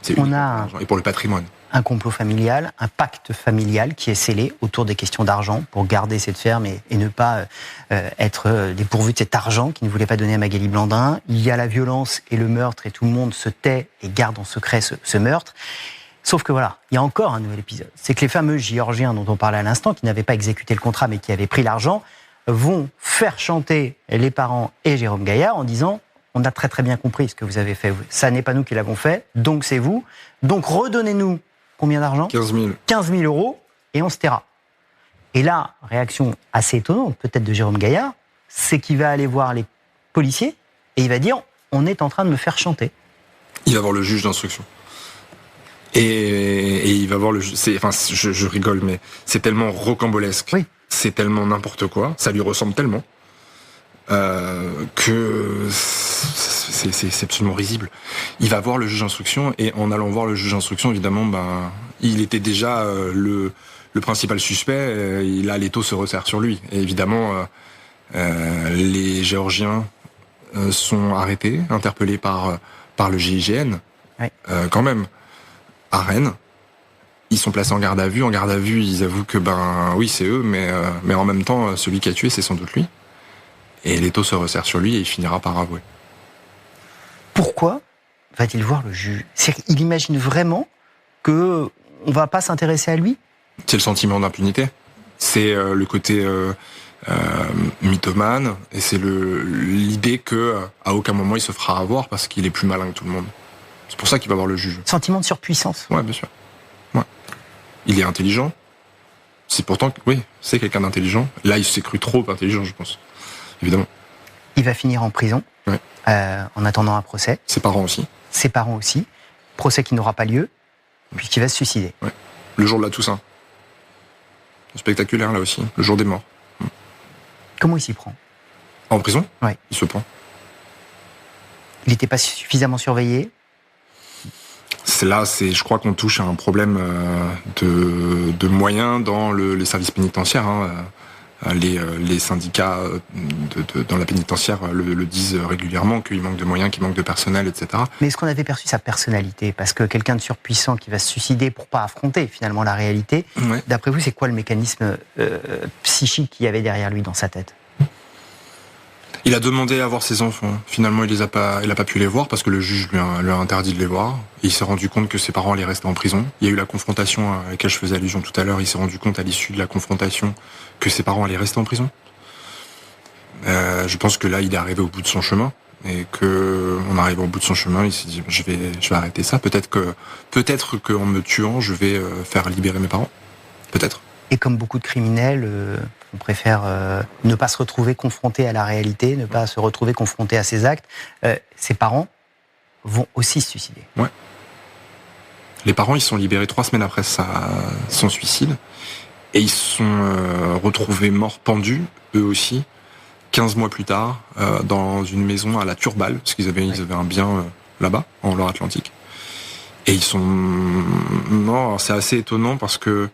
L: C'est
A: on a
L: et pour le patrimoine.
A: Un complot familial, un pacte familial qui est scellé autour des questions d'argent pour garder cette ferme et ne pas être dépourvu de cet argent qu'il ne voulait pas donner à Magali Blandin. Il y a la violence et le meurtre et tout le monde se tait et garde en secret ce meurtre. Sauf que voilà, il y a encore un nouvel épisode. C'est que les fameux Géorgiens dont on parlait à l'instant, qui n'avaient pas exécuté le contrat mais qui avaient pris l'argent, vont faire chanter les parents et Jérôme Gaillard en disant « On a très très bien compris ce que vous avez fait. Ça n'est pas nous qui l'avons fait, donc c'est vous. Donc redonnez-nous combien d'argent ?
L: 15 000.
A: 15 000 euros et on se taira. » Et là, réaction assez étonnante peut-être de Jérôme Gaillard, c'est qu'il va aller voir les policiers et il va dire « On est en train de me faire chanter. »
L: Il va voir le juge d'instruction. Et il va voir le juge. Je rigole, mais c'est tellement rocambolesque.
A: Oui.
L: C'est tellement n'importe quoi. Ça lui ressemble tellement que c'est absolument risible. Il va voir le juge d'instruction et en allant voir le juge d'instruction, évidemment, il était déjà le principal suspect. Là, l'étau se resserre sur lui. Et évidemment, les Géorgiens sont arrêtés, interpellés par le GIGN,
A: oui.
L: Quand même, à Rennes. Ils sont placés en garde à vue. En garde à vue, ils avouent que oui, c'est eux, mais en même temps, celui qui a tué, c'est sans doute lui. Et l'étau se resserre sur lui et il finira par avouer.
A: Pourquoi va-t-il voir le juge ? Il imagine vraiment qu'on ne va pas s'intéresser à lui ?
L: C'est le sentiment d'impunité. C'est le côté mythomane et c'est l'idée que à aucun moment il se fera avoir parce qu'il est plus malin que tout le monde. C'est pour ça qu'il va voir le juge.
A: Sentiment de surpuissance.
L: Ouais, bien sûr. Ouais. Il est intelligent. C'est pourtant, oui, c'est quelqu'un d'intelligent. Là, il s'est cru trop intelligent, je pense. Évidemment.
A: Il va finir en prison,
L: ouais.
A: En attendant un procès.
L: Ses parents aussi.
A: Ses parents aussi. Procès qui n'aura pas lieu, puisqu'il va se suicider.
L: Ouais. Le jour de la Toussaint. Spectaculaire, là aussi. Le jour des morts.
A: Comment il s'y prend ?
L: En prison ?
A: Oui.
L: Il se prend.
A: Il n'était pas suffisamment surveillé ?
L: Je crois qu'on touche à un problème de moyens dans les services pénitentiaires. Les syndicats dans la pénitentiaire le disent régulièrement qu'il manque de moyens, qu'il manque de personnel, etc.
A: Mais est-ce qu'on avait perçu sa personnalité ? Parce que quelqu'un de surpuissant qui va se suicider pour pas affronter finalement la réalité,
L: ouais.
A: D'après vous, c'est quoi le mécanisme psychique qu'il y avait derrière lui dans sa tête ?
L: Il a demandé à voir ses enfants. Finalement, il a pas pu les voir parce que le juge lui a interdit de les voir. Et il s'est rendu compte que ses parents allaient rester en prison. Il y a eu la confrontation à laquelle je faisais allusion tout à l'heure. Il s'est rendu compte à l'issue de la confrontation que ses parents allaient rester en prison. Je pense que là, il est arrivé au bout de son chemin. Et que, en arrivant au bout de son chemin, il s'est dit, je vais arrêter ça. Peut-être qu'en me tuant, je vais faire libérer mes parents. Peut-être.
A: Et comme beaucoup de criminels, on préfère ne pas se retrouver confronté à la réalité, ne pas se retrouver confronté à ses actes. Ses parents vont aussi se suicider.
L: Ouais. Les parents, ils sont libérés 3 semaines après son suicide. Et ils sont retrouvés morts pendus, eux aussi, 15 mois plus tard, dans une maison à la Turballe, parce qu'ils avaient un bien là-bas, en Loire-Atlantique. Et ils sont morts. C'est assez étonnant parce que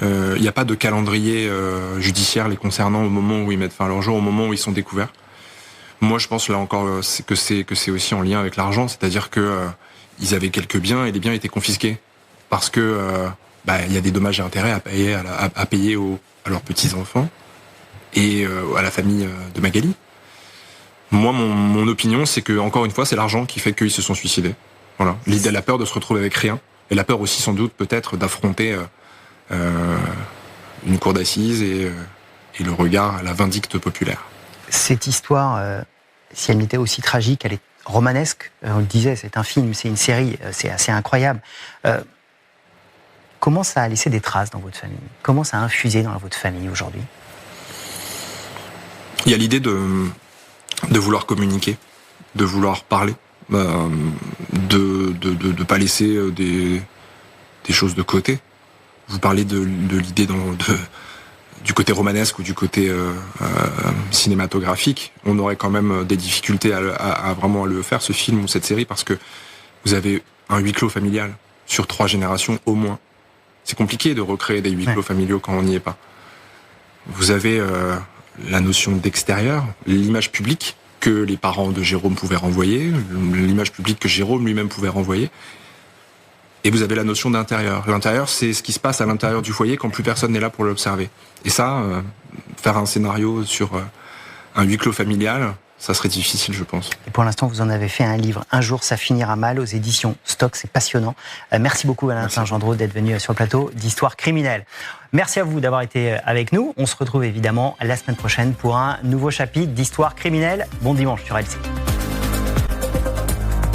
L: il n'y a pas de calendrier judiciaire les concernant au moment où ils mettent fin à leur jour, au moment où ils sont découverts. Moi, je pense là encore que c'est aussi en lien avec l'argent, c'est-à-dire que ils avaient quelques biens et les biens étaient confisqués parce que il y a des dommages et intérêts à payer à leurs petits enfants et à la famille de Magali. Moi, mon opinion, c'est que encore une fois, c'est l'argent qui fait qu'ils se sont suicidés. Voilà, la peur de se retrouver avec rien et la peur aussi sans doute peut-être d'affronter une cour d'assises et le regard, la vindicte populaire.
A: Cette histoire, si elle n'était aussi tragique, elle est romanesque. On le disait, c'est un film, c'est une série, c'est assez incroyable. comment ça a laissé des traces dans votre famille? Comment ça a infusé dans votre famille aujourd'hui?
L: Il y a l'idée de vouloir communiquer, de vouloir parler, de pas laisser des choses de côté. Vous parlez de l'idée du côté romanesque ou du côté cinématographique. On aurait quand même des difficultés à vraiment le faire, ce film ou cette série, parce que vous avez un huis clos familial sur 3 générations au moins. C'est compliqué de recréer des huis clos familiaux quand on n'y est pas. Vous avez la notion d'extérieur, l'image publique que les parents de Jérôme pouvaient renvoyer, l'image publique que Jérôme lui-même pouvait renvoyer. Et vous avez la notion d'intérieur. L'intérieur, c'est ce qui se passe à l'intérieur du foyer quand plus personne n'est là pour l'observer. Et ça, faire un scénario sur un huis clos familial, ça serait difficile, je pense.
A: Et pour l'instant, vous en avez fait un livre, Un jour, ça finira mal, aux éditions Stock. C'est passionnant. Merci beaucoup, Alain Saint-Gendreau, d'être venu sur le plateau d'Histoire criminelle. Merci à vous d'avoir été avec nous. On se retrouve évidemment la semaine prochaine pour un nouveau chapitre d'Histoire criminelle. Bon dimanche sur LCI.